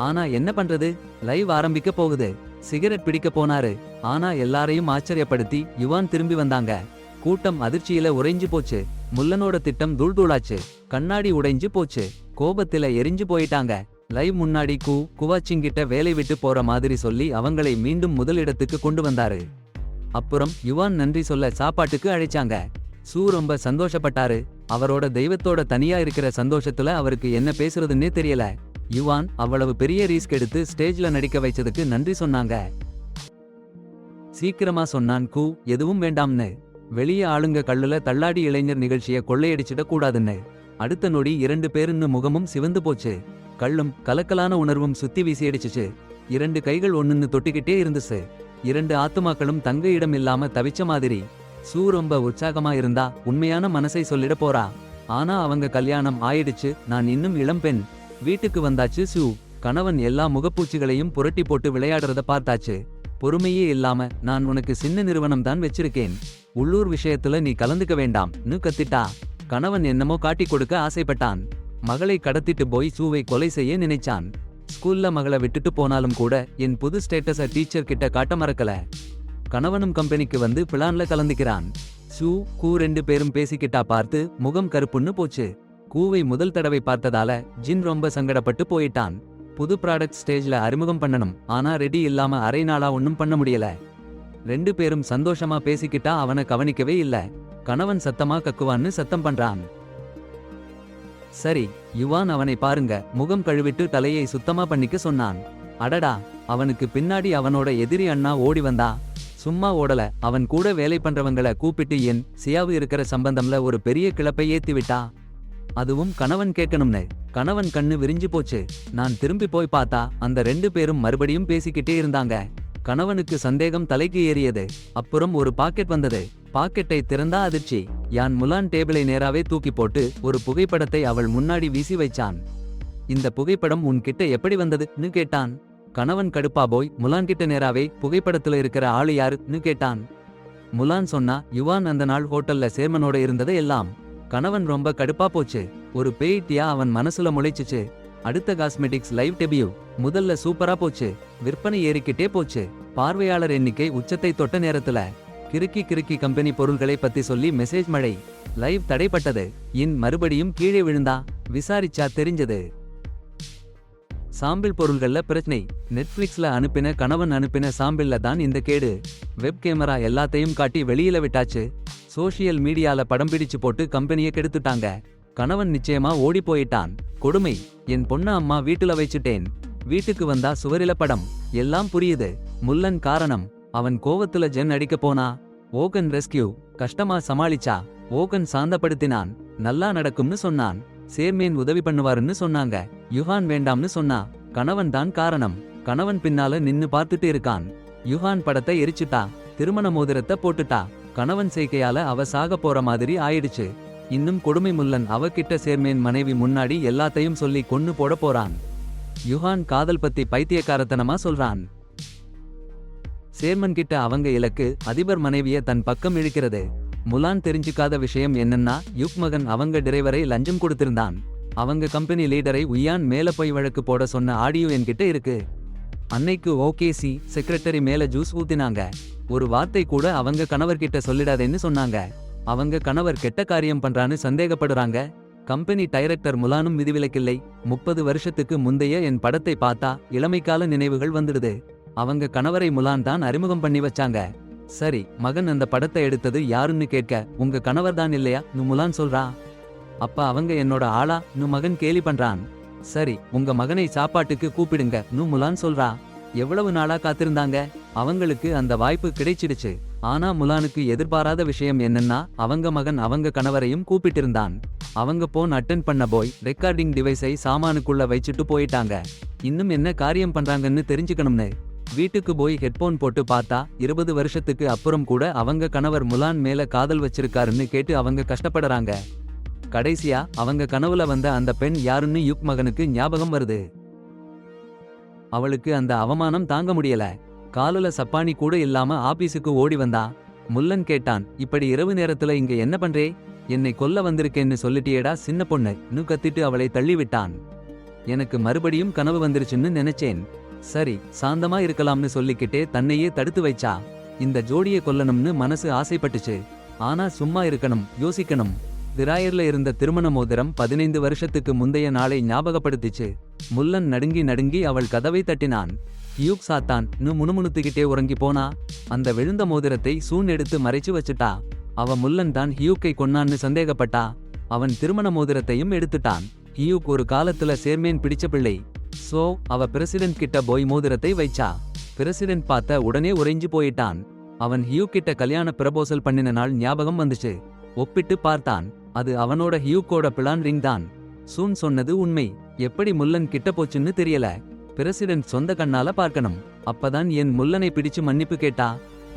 ஆனா என்ன பண்றது, லைவ் ஆரம்பிக்க போகுது. சிகரெட் பிடிக்க போனாரு. ஆனா எல்லாரையும் ஆச்சரியப்படுத்தி யுவான் திரும்பி வந்தாங்க. கூட்டம் அதிர்ச்சியில உறைஞ்சு போச்சு. முல்லனோட திட்டம் தூள்தூளாச்சு. கண்ணாடி உடைஞ்சு போச்சு. கோபத்தில எரிஞ்சு போயிட்டாங்க. லைவ் முன்னாடி குவாச்சிங்கிட்ட வேலை விட்டு போற மாதிரி சொல்லி அவங்களை மீண்டும் முதலிடத்துக்கு கொண்டு வந்தாரு. அப்புறம் யுவான் நன்றி சொல்ல சாப்பாட்டுக்கு அழைச்சாங்க. சூ ரொம்ப சந்தோஷப்பட்டாரு. அவரோட தெய்வத்தோட தனியா இருக்கிற சந்தோஷத்துல அவருக்கு என்ன பேசுறதுன்னே தெரியல. யுவான் அவ்வளவு பெரிய ரிஸ்க் எடுத்து ஸ்டேஜ்ல நடிக்க வைச்சதுக்கு நன்றி சொன்னாங்க. சீக்கிரமா சொன்னான் எதுவும் வேண்டாம்னு. வெளியே ஆளுங்க கல்லுல தள்ளாடி இளைஞர் நிகழ்ச்சிய கொள்ளையடிச்சிட கூடாதுன்னு. அடுத்த நொடி 2 பேருன்னு முகமும் சிவந்து போச்சு. கள்ளும் கலக்கலான உணர்வும் சுத்தி வீசியடிச்சுச்சு. 2 கைகள் ஒண்ணுன்னு தொட்டிக்கிட்டே இருந்துச்சு. 2 ஆத்துமாக்களும் தங்க இடம் இல்லாம தவிச்ச மாதிரி. சூ ரொம்ப உற்சாகமா இருந்தா. உண்மையான மனசை சொல்லிட போறா. ஆனா அவங்க கல்யாணம் ஆயிடுச்சு. நான் இன்னும் இளம்பெண். வீட்டுக்கு வந்தாச்சு சூ. கணவன் எல்லா முகப்பூச்சிகளையும் புரட்டி போட்டு விளையாடுறத பார்த்தாச்சு. பொறுமையே இல்லாம நான் உனக்கு சின்ன நிறுவனம் தான் வச்சிருக்கேன். உள்ளூர் விஷயத்துல நீ கலந்துக்க வேண்டாம்னு கத்திட்டா. கணவன் என்னமோ காட்டி கொடுக்க ஆசைப்பட்டான். மகளை கடத்திட்டு போய் சூவை கொலை செய்ய நினைச்சான். ஸ்கூல்ல மகளை விட்டுட்டு போனாலும் கூட என் புது ஸ்டேட்டஸ டீச்சர் கிட்ட காட்ட மறக்கல. கணவனும் கம்பெனிக்கு வந்து பிளான்ல கலந்துக்கிறான். சூ 2 பேரும் பேசிக்கிட்டா பார்த்து முகம் கருப்புன்னு போச்சு. கூவை முதல் தடவை பார்த்ததால ஜின் ரொம்ப சங்கடப்பட்டு போயிட்டான். புது ப்ராடக்ட் ஸ்டேஜ்ல அறிமுகம் பண்ணணும். ஆனா ரெடி இல்லாம அரை நாளா ஒன்னும் பண்ண முடியல. 2 பேரும் சந்தோஷமா பேசிக்கிட்டா அவனை கவனிக்கவே இல்ல. கணவன் சத்தமா கக்குவான்னு சத்தம் பண்றான். சரி யுவான் அவனை பாருங்க. முகம் கழுவிட்டு தலையை சுத்தமா பண்ணிக்க சொன்னான். அடடா, அவனுக்கு பின்னாடி அவனோட எதிரி அண்ணா ஓடி வந்தா. சும்மா ஓடல, அவன் கூட வேலை பண்றவங்கள கூப்பிட்டு என் சியாவு இருக்கிற சம்பந்தம்ல ஒரு பெரிய கிளப்பை ஏத்தி விட்டா. அதுவும் கணவன் கேட்கணும்னு. கணவன் கண்ணு விரிஞ்சு போச்சு. நான் திரும்பி போய் பார்த்தா அந்த 2 பேரும் மறுபடியும் பேசிக்கிட்டே இருந்தாங்க. கணவனுக்கு சந்தேகம் தலைக்கு ஏறியது. அப்புறம் ஒரு பாக்கெட் வந்தது. பாக்கெட்டை திறந்தா அதிர்ச்சி. யான் முலான் டேபிளை நேராவே தூக்கி போட்டு ஒரு புகைப்படத்தை அவள் முன்னாடி வீசி வைச்சான். இந்த புகைப்படம் உன்கிட்ட எப்படி வந்ததுன்னு கேட்டான். கணவன் கடுப்பா போய் முலான் கிட்ட நேராவே புகைப்படத்துல இருக்கிற ஆளு யாருன்னு கேட்டான். முலான் சொன்னா யுவான் அந்த நாள் ஹோட்டல்ல சேர்மனோட இருந்தது எல்லாம். கணவன் ரொம்ப கடுப்பா போச்சு. ஒரு பேய்ட்டியா அவன் மனசுல முளைச்சுச்சு. அடுத்த காஸ்மெட்டிக்ஸ் லைவ் டெபியூ முதல்ல சூப்பரா போச்சு. விற்பனை ஏறிக்கிட்டே போச்சு. பார்வையாளர் எண்ணிக்கை உச்சத்தை தொட்ட நேரத்துல கிறுக்கி கம்பெனி பொருள்களை பத்தி சொல்லி மெசேஜ் மழை. லைவ் தடைப்பட்டது. மறுபடியும் கீழே விழுந்தா. விசாரிச்சா தெரிஞ்சது சாம்பிள் பொருள்கள்ல பிரச்சனை. நெட்ஃபிளிக்ஸ்ல கணவன் அனுப்பின சாம்பிள்ல தான் இந்த கேடு. வெப் கேமரா எல்லாத்தையும் காட்டி வெளியில விட்டாச்சு. சோஷியல் மீடியால படம் பிடிச்சு போட்டு கம்பெனியை கெடுத்துட்டாங்க. கணவன் நிச்சயமா ஓடி போயிட்டான். கொடுமை. என் பொண்ண அம்மா வீட்டுல வச்சுட்டேன். வீட்டுக்கு வந்தா சுவரில படம். எல்லாம் புரியுது. முல்லன் காரணம். அவன் கோவத்துல ஜென் அடிக்க போனா. ஓகன் ரெஸ்கியூ. கஷ்டமா சமாளிச்சா. ஓகன் சாந்தப்படுத்தினான். நல்லா நடக்கும்னு சொன்னான். சேர்மேன் உதவி பண்ணுவாருன்னு சொன்னாங்க. யுஹான் வேண்டாம்னு சொன்னா. கணவன் தான் காரணம். கணவன் பின்னால நின்னு பார்த்துட்டு இருக்கான். யுஹான் படத்தை எரிச்சுட்டா. திருமண மோதிரத்தை போட்டுட்டா. கணவன் செய்கையால அவ சாக போற மாதிரி ஆயிடுச்சு. இன்னும் கொடுமை. முல்லன் அவகிட்ட சேர்மேன் மனைவி முன்னாடி எல்லாத்தையும் சொல்லி கொன்னு போட போறான். யுஹான் காதல் பத்தி பைத்தியக்காரத்தனமா சொல்றான். சேர்மன் கிட்ட அவங்க இலக்கு அதிபர் மனைவிய தன் பக்கம் இழுக்கிறது. முலான் தெரிஞ்சுக்காத விஷயம் என்னன்னா யுக் மகன் அவங்க டிரைவரை லஞ்சம் கொடுத்திருந்தான். அவங்க கம்பெனி லீடரை உய்யான் மேல போய் வழக்கு போட சொன்ன ஆடியோ என்கிட்ட இருக்கு. அன்னைக்கு ஓகேசி செக்ரட்டரி மேல ஜூஸ் ஊத்தினாங்க. ஒரு வார்த்தை கூட அவங்க கணவர்கிட்ட சொல்லிடாதேன்னு சொன்னாங்க. அவங்க கணவர் கெட்ட காரியம் பண்றான்னு சந்தேகப்படுறாங்க. Company director முலானும் விதிவிலக்கில்லை. 30 வருஷத்துக்கு முந்தைய என் படத்தை பார்த்தா இளமைக்கால நினைவுகள் வந்துடுது. அவங்க கணவரை முலான் தான் அறிமுகம் பண்ணி வச்சாங்க. சரி, மகன் அந்த படத்தை எடுத்தது யாருன்னு கேட்க உங்க கணவர் தான் இல்லையா முலான் சொல்றா. அப்ப அவங்க என்னோட ஆளா மகன் கேலி பண்றான். சரி, உங்க மகனை சாப்பாட்டுக்கு கூப்பிடுங்க முலான் சொல்றா. எவ்வளவு நாளா காத்திருந்தாங்க. அவங்களுக்கு அந்த வாய்ப்பு கிடைச்சிடுச்சு. ஆனா முலானுக்கு எதிர்பாராத விஷயம் என்னன்னா அவங்க மகன் அவங்க கணவரையும் கூப்பிட்டிருந்தான். அவங்க போன் அட்டென்ட் பண்ண போய் ரெக்கார்டிங் டிவைஸை சாமானுக்குள்ள வச்சுட்டு போயிட்டாங்க. இன்னும் என்ன காரியம் பண்றாங்கன்னு தெரிஞ்சுக்கணும்னு வீட்டுக்கு போய் ஹெட்போன் போட்டு பார்த்தா 20 வருஷத்துக்கு அப்புறம் கூட அவங்க கணவர் முலான் மேல காதல் வச்சிருக்காருன்னு கேட்டு அவங்க கஷ்டப்படுறாங்க. கடைசியா அவங்க கனவுல வந்த அந்த பெண் யாருன்னு யுக் மகனுக்கு ஞாபகம் வருது. அவளுக்கு அந்த அவமானம் தாங்க முடியல. காலுல சப்பானி கூட இல்லாம ஆபீஸுக்கு ஓடி வந்தா. முல்லன் கேட்டான், இப்படி இரவு நேரத்துல இங்க என்ன பண்றே? என்னை கொல்ல வந்திருக்கேன்னு சொல்லிட்டியேடா சின்ன பொண்ணு கத்திட்டு அவளை தள்ளிவிட்டான். எனக்கு மறுபடியும் கனவு வந்துருச்சுன்னு நினைச்சேன். சரி, சாந்தமா இருக்கலாம்னு சொல்லிக்கிட்டே தன்னையே தடுத்து வைச்சா. இந்த ஜோடியை கொல்லணும்னு மனசு ஆசைப்பட்டுச்சு. ஆனா சும்மா இருக்கணும், யோசிக்கணும். திராயர்ல இருந்த திருமண மோதிரம் 15 வருஷத்துக்கு முந்தைய நாளை ஞாபகப்படுத்திச்சு. முல்லன் நடுங்கி நடுங்கி அவள் கதவை தட்டினான். யூக் சாத்தான் முணுமுணுத்துக்கிட்டே உறங்கி போனா. அந்த விழுந்த மோதிரத்தை சூன் எடுத்து மறைச்சு வச்சுட்டா. அவ முல்லன் தான் ஹியூக்கை கொன்னான்னு சந்தேகப்பட்டா. அவன் திருமண மோதிரத்தையும் எடுத்துட்டான். ஹியூக் ஒரு காலத்துல சேர்மேன் பிடிச்ச பிள்ளை. சோ அவ பிரசிடென்ட் கிட்ட போய் மோதிரத்தை வைச்சா. பிரசிடென்ட் பார்த்த உடனே உறைஞ்சு போயிட்டான். அவன் ஹியூக் கிட்ட கல்யாண ப்ரபோசல் பண்ணின நாள் ஞாபகம் வந்துச்சு. ஒப்பிட்டு பார்த்தான். அது அவனோட ஹியூக்கோட பிளான் ரிங் தான். சூன் சொன்னது உண்மை. எப்படி முல்லன் கிட்ட போச்சுன்னு தெரியல. பிரசிடென்ட் சொந்த கண்ணால பார்க்கணும். அப்பதான் என் முல்லனை பிடிச்சு மன்னிப்பு கேட்டா.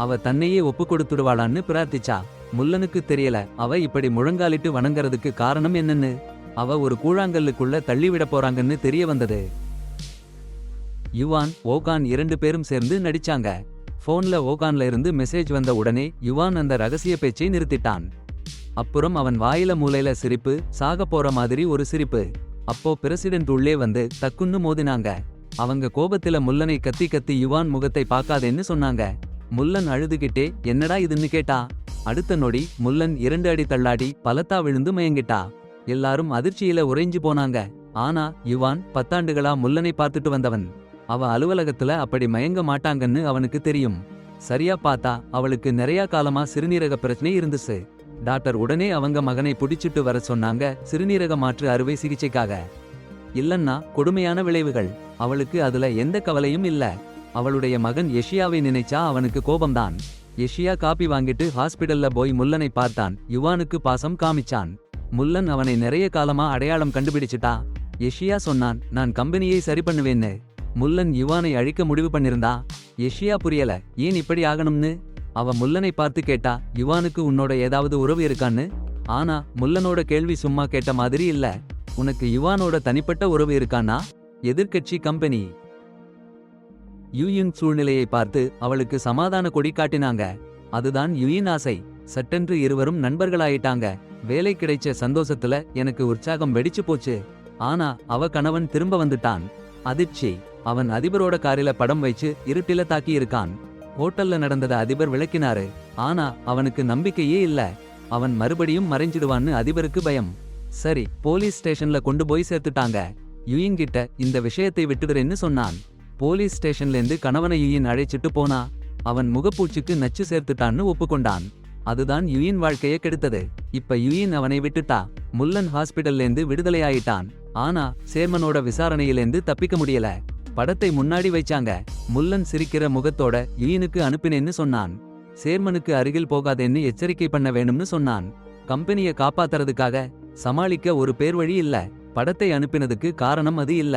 அவ தன்னையே ஒப்பு கொடுத்துடுவாளான்னு பிரார்த்திச்சா. முல்லனுக்கு தெரியல அவ இப்படி முழங்காலிட்டு வணங்கறதுக்கு காரணம் என்னன்னு. அவ ஒரு கூழாங்கல்லுக்குள்ள தள்ளிவிட போறாங்கன்னு தெரிய வந்தது. யுவான் ஓகான் 2 பேரும் சேர்ந்து நடிச்சாங்க. போன்ல ஓகான்ல இருந்து மெசேஜ் வந்த உடனே யுவான் அந்த ரகசிய பேச்சை நிறுத்திட்டான். அப்புறம் அவன் வாயில மூலையில சிரிப்பு, சாக போற மாதிரி ஒரு சிரிப்பு. அப்போ பிரசிடென்ட் உள்ளே வந்து தக்குன்னு மோதினாங்க. அவங்க கோபத்தில முல்லனை கத்தி கத்தி யுவான் முகத்தை பார்க்காதேன்னு சொன்னாங்க. முல்லன் அழுதுகிட்டே என்னடா இதுன்னு கேட்டா. அடுத்த நொடி முல்லன் 2 அடி தள்ளாடி பலத்தா விழுந்து மயங்கிட்டா. எல்லாரும் அதிர்ச்சியில உறைஞ்சு போனாங்க. ஆனா யுவான் 10 ஆண்டுகளா முல்லனை பார்த்துட்டு வந்தவன். அவ அலுவலகத்துல அப்படி மயங்க மாட்டாங்கன்னு அவனுக்கு தெரியும். சரியா பார்த்தா அவளுக்கு நிறைய காலமா சிறுநீரக பிரச்சனை இருந்துச்சு. டாக்டர் உடனே அவங்க மகனை புடிச்சிட்டு வர சொன்னாங்க, சிறுநீரக மாற்று அறுவை சிகிச்சைக்காக. இல்லன்னா கொடுமையான விளைவுகள். அவளுக்கு அதுல எந்த கவலையும் இல்ல. அவளுடைய மகன் எஷியாவை நினைச்சா அவனுக்கு கோபம்தான். எஷியா காப்பி வாங்கிட்டு ஹாஸ்பிடல்ல போய் முல்லனை பார்த்தான். யுவானுக்கு பாசம் காமிச்சான். முல்லன் அவனை நிறைய காலமா அடையாளம் கண்டுபிடிச்சிட்டா. எஷியா சொன்னான், நான் கம்பெனியை சரி பண்ணுவேன்னு. முல்லன் யுவானை அழிக்க முடிவு பண்ணிருந்தா. எஷியா புரியல, ஏன் இப்படி ஆகணும்னு. அவ முல்லனை பார்த்து கேட்டா, யுவானுக்கு உன்னோட ஏதாவது உறவு இருக்கான்னு. ஆனா முல்லனோட கேள்வி சும்மா கேட்ட மாதிரி இல்ல. உனக்கு யுவானோட தனிப்பட்ட உறவு இருக்கானா? எதிர்க்கட்சி கம்பெனி. யுயின் சூழ்நிலையை பார்த்து அவளுக்கு சமாதான கொடி காட்டினாங்க. அதுதான் யுயின் ஆசை. சட்டென்று இருவரும் நண்பர்களாயிட்டாங்க. வேலை கிடைச்ச சந்தோஷத்துல எனக்கு உற்சாகம் வெடிச்சு போச்சு. ஆனா அவ கணவன் திரும்ப வந்துட்டான். அதிர்ச்சி. அவன் அதிபரோட காரில படம் வச்சு இருட்டில தாக்கி இருக்கான். ஹோட்டல்ல நடந்தத அதிபர் விளக்கினாரு. ஆனா அவனுக்கு நம்பிக்கையே இல்ல. அவன் மறுபடியும் மறைஞ்சிடுவான்னு அதிபருக்கு பயம். சரி, போலீஸ் ஸ்டேஷன்ல கொண்டு போய் சேர்த்துட்டாங்க. யுயின் கிட்ட இந்த விஷயத்தை விட்டுடுறேன்னு சொன்னான். போலீஸ் ஸ்டேஷன்லேருந்து கணவனை யுயின் அழைச்சிட்டு போனா. அவன் முகப்பூச்சுக்கு நச்சு சேர்த்துட்டான்னு ஒப்புக்கொண்டான். அதுதான் யுயின் வாழ்க்கைய கெடுத்தது. இப்ப யுயின் அவனை விட்டுட்டா. முல்லன் ஹாஸ்பிடல்லேந்து விடுதலையாயிட்டான். ஆனா சேர்மனோட விசாரணையிலேந்து தப்பிக்க முடியல. படத்தை முன்னாடி வைச்சாங்க. முல்லன் சிரிக்கிற முகத்தோட யுயினுக்கு அனுப்பினேன்னு சொன்னான். சேர்மனுக்கு அருகில் போகாதேன்னு எச்சரிக்கை பண்ண வேணும்னு சொன்னான். கம்பெனிய காப்பாத்துறதுக்காக சமாளிக்க ஒரு பேர் வழி இல்ல. படத்தை அனுப்பினதுக்கு காரணம் அது இல்ல.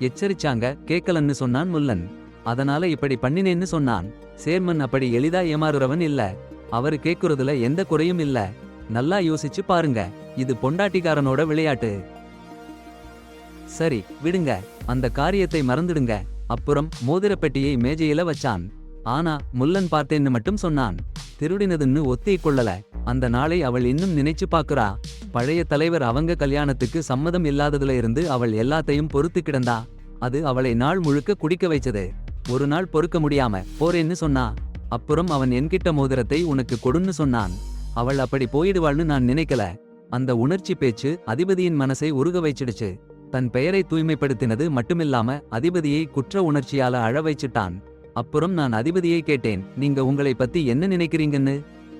எச்சரிச்சாங்க, கேக்கலன்னு சொன்னான் முல்லன். அதனால இப்படி பண்ணினேன்னு சொன்னான். சேர்மன் அப்படி எளிதா ஏமாறுறவன் இல்ல. அவரு கேக்குறதுல எந்த குறையும் இல்ல. நல்லா யோசிச்சு பாருங்க. இது பொண்டாட்டிக்காரனோட விளையாட்டு. சரி விடுங்க, அந்த காரியத்தை மறந்துடுங்க. அப்புறம் மோதிர பெட்டியை மேஜையில வச்சான். ஆனா முல்லன் பார்த்தேன்னு மட்டும் சொன்னான். திருடினதுன்னு ஒத்திக் கொள்ளல. அந்த நாளை அவள் இன்னும் நினைச்சு பாக்குறா. பழைய தலைவர் அவங்க கல்யாணத்துக்கு சம்மதம் இல்லாததுல இருந்து அவள் எல்லாத்தையும் பொறுத்து கிடந்தா. அது அவளை நாள் முழுக்க குடிக்க வைச்சது. ஒரு நாள் பொறுக்க முடியாம போறேன்னு சொன்னா. அப்புறம் அவன் என்கிட்ட மோதிரத்தை உனக்கு கொடுன்னு சொன்னான். அவள் அப்படி போயிடுவாள்னு நான் நினைக்கல. அந்த உணர்ச்சி பேச்சு அதிபதியின் மனசை உருக வைச்சிடுச்சு. தன் பெயரை தூய்மைப்படுத்தினது மட்டுமில்லாம அதிபதியை குற்ற உணர்ச்சியால அழ வைச்சிட்டான். அப்புறம் நான் அதிபதியை கேட்டேன், நீங்க உங்களை பத்தி என்ன நினைக்கிறீங்கன்னு.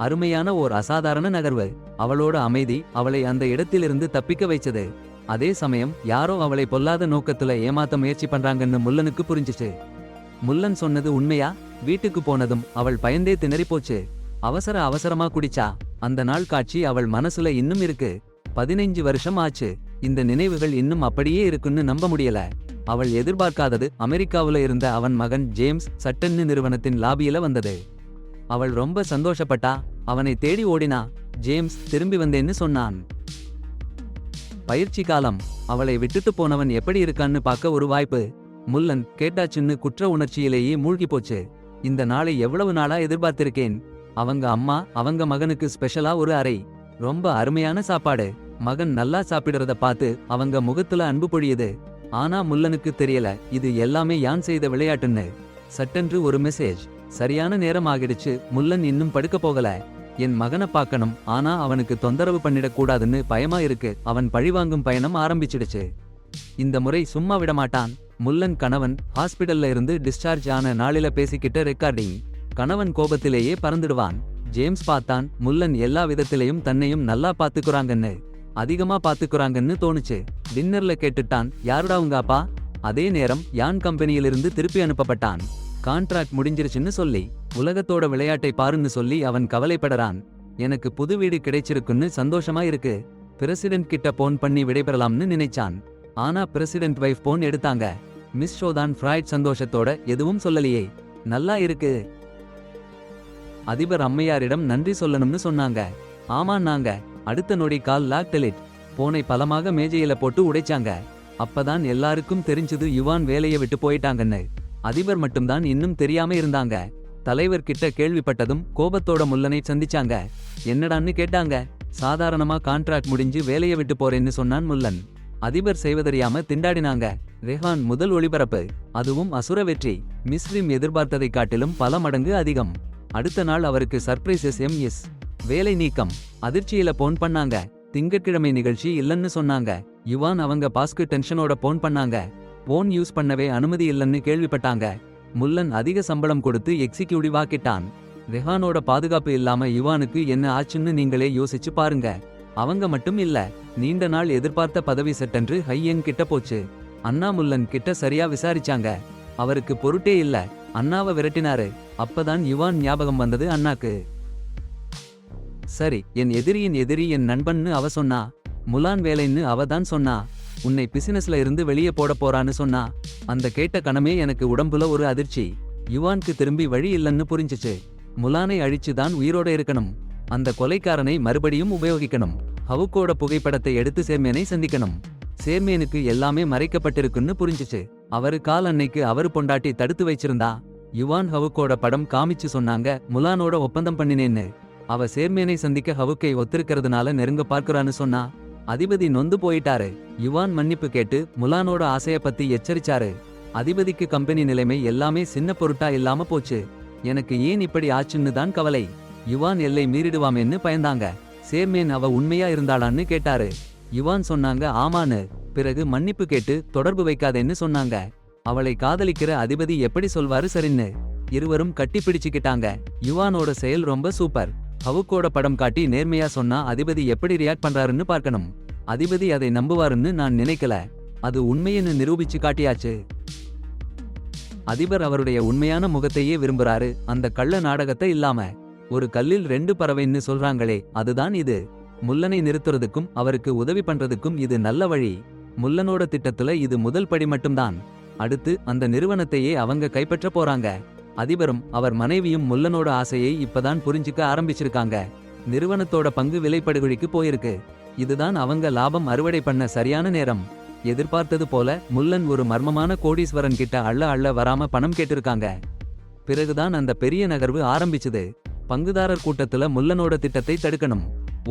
அருமையான ஓர் அசாதாரண நகர்வு. அவளோட அமைதி அவளை அந்த இடத்திலிருந்து தப்பிக்க வைச்சது. அதே சமயம் யாரோ அவளை பொல்லாத நோக்கத்துல ஏமாத்த முயற்சி பண்றாங்கன்னு முல்லனுக்கு புரிஞ்சிச்சு. முல்லன் சொன்னது உண்மையா? வீட்டுக்கு போனதும் அவள் பயந்தே திணறி போச்சு. அவசரமா குடிச்சா. அந்த நாள் காட்சி அவள் மனசுல இன்னும் இருக்கு. 15 வருஷம் ஆச்சு. இந்த நினைவுகள் இன்னும் அப்படியே இருக்குன்னு நம்ப முடியல. அவள் எதிர்பார்க்காதது அமெரிக்காவுல இருந்த அவன் மகன் ஜேம்ஸ் சட்டன்னு நிறுவனத்தின் லாபியில வந்தது. அவள் ரொம்ப சந்தோஷப்பட்டா. அவனை தேடி ஓடினா. ஜேம்ஸ் திரும்பி வந்தேன்னு சொன்னான். பயிற்சி காலம். அவளை விட்டுட்டு போனவன் எப்படி இருக்கான்னு பார்க்க ஒரு வாய்ப்பு. முல்லன் கேட்டாச்சுன்னு குற்ற உணர்ச்சியிலேயே மூழ்கி போச்சு. இந்த நாளை எவ்வளவு நாளா எதிர்பார்த்திருக்கேன். அவங்க அம்மா அவங்க மகனுக்கு ஸ்பெஷலா ஒரு அறை. ரொம்ப அருமையான சாப்பாடு. மகன் நல்லா சாப்பிடுறத பார்த்து அவங்க முகத்துல அன்பு பொழியுது. ஆனா முல்லனுக்கு தெரியல இது எல்லாமே யான் செய்த விளையாட்டுன்னு. சட்டென்று ஒரு மெசேஜ். சரியான நேரம் ஆகிடுச்சு. முல்லன் இன்னும் படுக்க போகல. என் மகனை பார்க்கணும், ஆனா அவனுக்கு தொந்தரவு பண்ணிடக் கூடாதுன்னு பயமா இருக்கு. அவன் பழிவாங்கும் பயணம் ஆரம்பிச்சிடுச்சு. இந்த முறை சும்மா விடமாட்டான். முல்லன் கணவன் ஹாஸ்பிடல்ல இருந்து டிஸ்சார்ஜ் ஆன நாளில பேசிக்கிட்ட ரெக்கார்டிங். கணவன் கோபத்திலேயே பறந்துடுவான். ஜேம்ஸ் பார்த்தான், முல்லன் எல்லா விதத்திலையும் தன்னையும் நல்லா பாத்துக்குறாங்கன்னு. அதிகமா பாத்துக்குறாங்கன்னு தோணுச்சு. டின்னர்ல கேட்டுட்டான், யாருடா உங்க அப்பா? அதே நேரம் யான் கம்பெனியிலிருந்து திருப்பி அனுப்பப்பட்டான். கான்ட்ராக்ட் முடிஞ்சிருச்சுன்னு சொல்லி. உலகத்தோட விளையாட்டை பாருன்னு சொல்லி அவன் கவலைப்படறான். எனக்கு புது வீடு கிடைச்சிருக்குன்னு சந்தோஷமா இருக்கு. பிரசிடென்ட் கிட்ட போன் பண்ணி விடைபெறலாம்னு நினைச்சான். ஆனா பிரசிடென்ட் வைஃப் போன் எடுத்தாங்க. மிஸ் ஷோதான் ஃப்ராய்ட் சந்தோஷத்தோட எதுவும் சொல்லலையே. நல்லா இருக்கு. அதிபர் அம்மையாரிடம் நன்றி சொல்லணும்னு சொன்னாங்க. ஆமான்னாங்க. அடுத்த நொடி கால் லாக் டெலிட். போனை பலமாக மேஜையில போட்டு உடைச்சாங்க. அப்பதான் எல்லாருக்கும் தெரிஞ்சது யுவான் வேலையை விட்டு போயிட்டாங்கன்னு. அதிபர் மட்டும்தான் இன்னும் தெரியாம இருந்தாங்க. தலைவர் கிட்ட கேள்விப்பட்டதும் கோபத்தோட முல்லனை சந்திச்சாங்க. என்னடான்னு கேட்டாங்க. சாதாரணமா கான்ட்ராக்ட் முடிஞ்சு வேலையை விட்டு போறேன்னு சொன்னான் முல்லன். அதிபர் செய்வதறியாம திண்டாடினாங்க. ரெஹான் முதல் ஒளிபரப்பு. அதுவும் அசுர வெற்றி. மிஸ்ரிம் எதிர்பார்த்ததை காட்டிலும் பல மடங்கு அதிகம். அடுத்த நாள் அவருக்கு சர்ப்ரைஸ் SMS. வேலை நீக்கம். அதிர்ச்சியில போன் பண்ணாங்க. திங்கட்கிழமை நிகழ்ச்சி இல்லன்னு சொன்னாங்க. யுவான் அவங்க பாஸ்க்கு டென்ஷனோட போன் பண்ணாங்க. போன் யூஸ் பண்ணவே அனுமதி இல்லன்னு கேள்விப்பட்டாங்க. முல்லன் அதிக சம்பளம் கொடுத்து எக்ஸிக்யூட்டிவ் ஆக்கிட்டான். ரெஹானோட பாதுகாப்பு இல்லாம யுவானுக்கு என்ன ஆச்சுன்னு நீங்களே யோசிச்சு பாருங்க. அவங்க மட்டும் இல்ல, நீண்ட நாள் எதிர்பார்த்த பதவி சட்டென்று ஹையங் கிட்ட போச்சு. அண்ணா முல்லன் கிட்ட சரியா விசாரிச்சாங்க. அவருக்கு பொருட்டே இல்ல. அண்ணாவை விரட்டினாரு. அப்பதான் யுவான் ஞாபகம் வந்தது அண்ணாக்கு. சரி, என் எதிரியின் எதிரி என் நண்பன்னு அவ சொன்னா. முலான் வேலைன்னு அவ தான் சொன்னா. உன்னை பிசினஸ்ல இருந்து வெளியே போட போறான்னு சொன்னா. அந்த கேட்ட கணமே எனக்கு உடம்புல ஒரு அதிர்ச்சி. யுவானுக்கு திரும்பி வழி இல்லன்னு புரிஞ்சிச்சு. முலானை அழிச்சுதான் உயிரோட இருக்கணும். அந்த கொலைக்காரனை மறுபடியும் உபயோகிக்கணும். ஹவுக்கோட புகைப்படத்தை எடுத்து சேர்மேனை சந்திக்கணும். சேர்மேனுக்கு எல்லாமே மறைக்கப்பட்டிருக்குன்னு புரிஞ்சிச்சு. அவரு கால் அன்னைக்கு அவரு பொண்டாட்டி தடுத்து வச்சிருந்தா. யுவான் ஹவுக்கோட படம் காமிச்சு சொன்னாங்க, முலானோட ஒப்பந்தம் பண்ணினேன்னு. அவ சேர்மேனை சந்திக்க ஹவுக்கை ஒத்திருக்கிறதுனால நெருங்க பார்க்கறான்னு சொன்னா. அதிபதி நொந்து போயிட்டாரு. யுவான் மன்னிப்பு கேட்டு முலானோட ஆசைய பத்தி எச்சரிச்சாரு. அதிபதிக்கு கம்பெனி நிலைமை எல்லாமே சின்ன பொருட்டா இல்லாம போச்சு. எனக்கு ஏன் இப்படி ஆச்சுன்னு தான் கவலை. யுவான் எல்லை மீறிடுவாமேன்னு பயந்தாங்க. சேர்மேன் அவ உண்மையா இருந்தாளான்னு கேட்டாரு. யுவான் சொன்னாங்க ஆமான்னு. பிறகு மன்னிப்பு கேட்டு தொடர்பு வைக்காதேன்னு சொன்னாங்க. அவளை காதலிக்கிற அதிபதி எப்படி சொல்வாரு சரின்னு. இருவரும் கட்டி பிடிச்சுக்கிட்டாங்க. யுவானோட செயல் ரொம்ப சூப்பர். ஹவுக்கோட படம் காட்டி நேர்மையா சொன்னா அதிபதி எப்படி ரியாக்ட் பண்றாருன்னு பார்க்கணும். அதிபதி அதை நம்புவாருன்னு நான் நினைக்கல. அது உண்மைன்னு நிரூபிச்சு காட்டியாச்சு. அதிபர் அவருடைய உண்மையான முகத்தையே விரும்புறாரு, அந்த கள்ள நாடகத்தை இல்லாம. ஒரு கல்லில் 2 பறவைன்னு சொல்றாங்களே, அதுதான் இது. முல்லனை நிறுத்துறதுக்கும் அவருக்கு உதவி பண்றதுக்கும் இது நல்ல வழி. முல்லனோட திட்டத்துல இது முதல் படி மட்டும்தான். அடுத்து அந்த நிறுவனத்தையே அவங்க கைப்பற்ற போறாங்க. அதிபரும் அவர் மனைவியும் முல்லனோட ஆசையை இப்பதான் புரிஞ்சுக்க ஆரம்பிச்சிருக்காங்க. நிறுவனத்தோட பங்கு விலைப்படுகொழிக்கு போயிருக்கு. இதுதான் அவங்க லாபம் அறுவடை பண்ண சரியான நேரம். எதிர்பார்த்தது போல முல்லன் ஒரு மர்மமான கோடீஸ்வரன் கிட்ட அள்ள வராம பணம் கேட்டிருக்காங்க. பிறகுதான் அந்த பெரிய நகர்வு ஆரம்பிச்சுது. பங்குதாரர் கூட்டத்துல முல்லனோட திட்டத்தை தடுக்கணும்.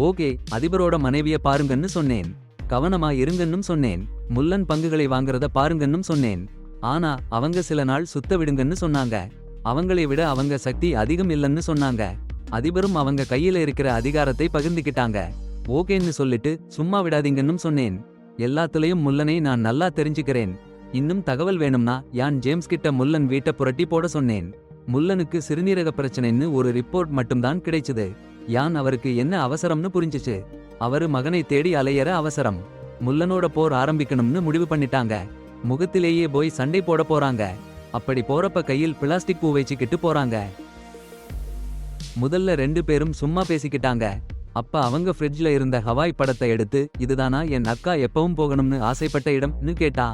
ஓகே, அதிபரோட மனைவிய பாருங்கன்னு சொன்னேன். கவனமா இருங்கன்னும் சொன்னேன். முல்லன் பங்குகளை வாங்குறத பாருங்கன்னும் சொன்னேன். ஆனா அவங்க சில நாள் சுத்த விடுங்கன்னு சொன்னாங்க. அவங்களை விட அவங்க சக்தி அதிகம் இல்லைன்னு சொன்னாங்க. அதிபரும் அவங்க கையில இருக்கிற அதிகாரத்தை பகிர்ந்துக்கிட்டாங்க. ஓகேன்னு சொல்லிட்டு சும்மா விடாதீங்கன்னும் சொன்னேன். எல்லாத்துலயும் முல்லனை நான் நல்லா தெரிஞ்சுக்கிறேன். இன்னும் தகவல் வேணும்னா யான் ஜேம்ஸ் கிட்ட முல்லன் வீட்டை புரட்டி போட சொன்னேன். முல்லனுக்கு சிறுநீரக பிரச்சனைன்னு ஒரு ரிப்போர்ட் மட்டும்தான் கிடைச்சது. யான் அவருக்கு என்ன அவசரம்னு புரிஞ்சுச்சு. அவரு மகனை தேடி அலையற அவசரம். முல்லனோட போர் ஆரம்பிக்கணும்னு முடிவு பண்ணிட்டாங்க. முகத்திலேயே போய் சண்டை போட போறாங்க. அப்படி போறப்ப கையில் பிளாஸ்டிக் பூ வச்சுக்கிட்டு போறாங்க. முதல்ல 2 பேரும் சும்மா பேசிக்கிட்டாங்க. அப்ப அவங்க ஃப்ரிட்ஜ்ல இருந்த ஹவாய் படத்தை எடுத்து, இதுதானா என் அக்கா எப்பவும் போகணும்னு ஆசைப்பட்ட இடம்னு கேட்டா.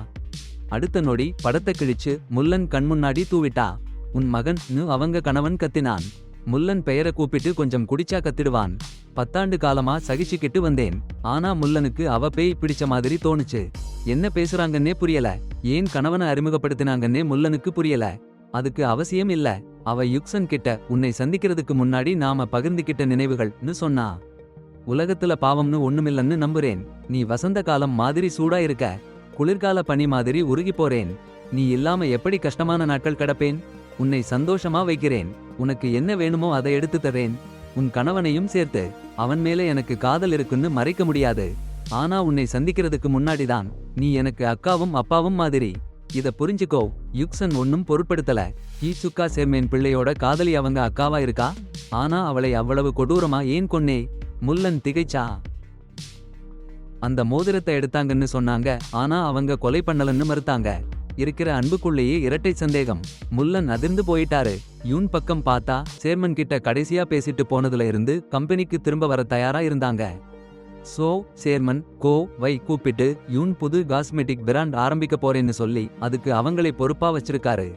அடுத்த நொடி படத்தை கிழிச்சு முல்லன் கண்முன்னாடி தூவிட்டா. உன் மகன் அவங்க கணவன் கத்தினான். முல்லன் பெயரை கூப்பிட்டு கொஞ்சம் குடிச்சா கத்திடுவான். 10 ஆண்டு காலமா சகிச்சுக்கிட்டு வந்தேன். ஆனா முல்லனுக்கு அவ பேய் பிடிச்ச மாதிரி தோணுச்சு. என்ன பேசுறாங்கன்னே புரியல. ஏன் கணவனை அறிமுகப்படுத்தினாங்கன்னே முல்லனுக்கு புரியல. அதுக்கு அவசியம் இல்ல. அவ யுக்சன் கிட்ட உன்னை சந்திக்கிறதுக்கு முன்னாடி நாம பகிர்ந்துகிட்ட நினைவுகள்னு சொன்னா. உலகத்துல பாவம்னு ஒண்ணுமில்லன்னு நம்புறேன். நீ வசந்த காலம் மாதிரி சூடா இருக்க. குளிர்கால பனி மாதிரி உருகி போறேன். நீ இல்லாம எப்படி கஷ்டமான நாட்கள் கடப்பேன். உன்னை சந்தோஷமா வைக்கிறேன். உனக்கு என்ன வேணுமோ அதை எடுத்து தரேன். உன் கணவனையும் சேர்த்து. அவன் மேல எனக்கு காதல் இருக்குன்னு மறைக்க முடியாது. ஆனா உன்னை சந்திக்கிறதுக்கு முன்னாடிதான் நீ எனக்கு அக்காவும் அப்பாவும் மாதிரி. இத புரிஞ்சுக்கோ. யுக்சன் ஒன்னும் பொருட்படுத்தல. ஈசுக்கா சேர்மேன் பிள்ளையோட காதலி அவங்க அக்காவா இருக்கா. ஆனா அவளை அவ்வளவு கொடூரமா ஏன் கொன்னே. முல்லன் திகைச்சா. அந்த மோதிரத்தை எடுத்தாங்கன்னு சொன்னாங்க. ஆனா அவங்க கொலை பண்ணலன்னு மறுத்தாங்க. இருக்கிற அன்புக்குள்ளேயே இரட்டை சந்தேகம். முல்லன் அதிர்ந்து போயிட்டாரு. யூன் பக்கம் பார்த்தா சேர்மன் கிட்ட கடைசியா பேசிட்டு போனதுல இருந்து கம்பெனிக்கு திரும்ப வர தயாரா இருந்தாங்க. சோ சேர்மன் வை கூப்பிட்டு யூன் புது காஸ்மெட்டிக் பிராண்ட் ஆரம்பிக்க போறேன்னு சொல்லி அதுக்கு அவங்களை பொறுப்பா வச்சிருக்காரு.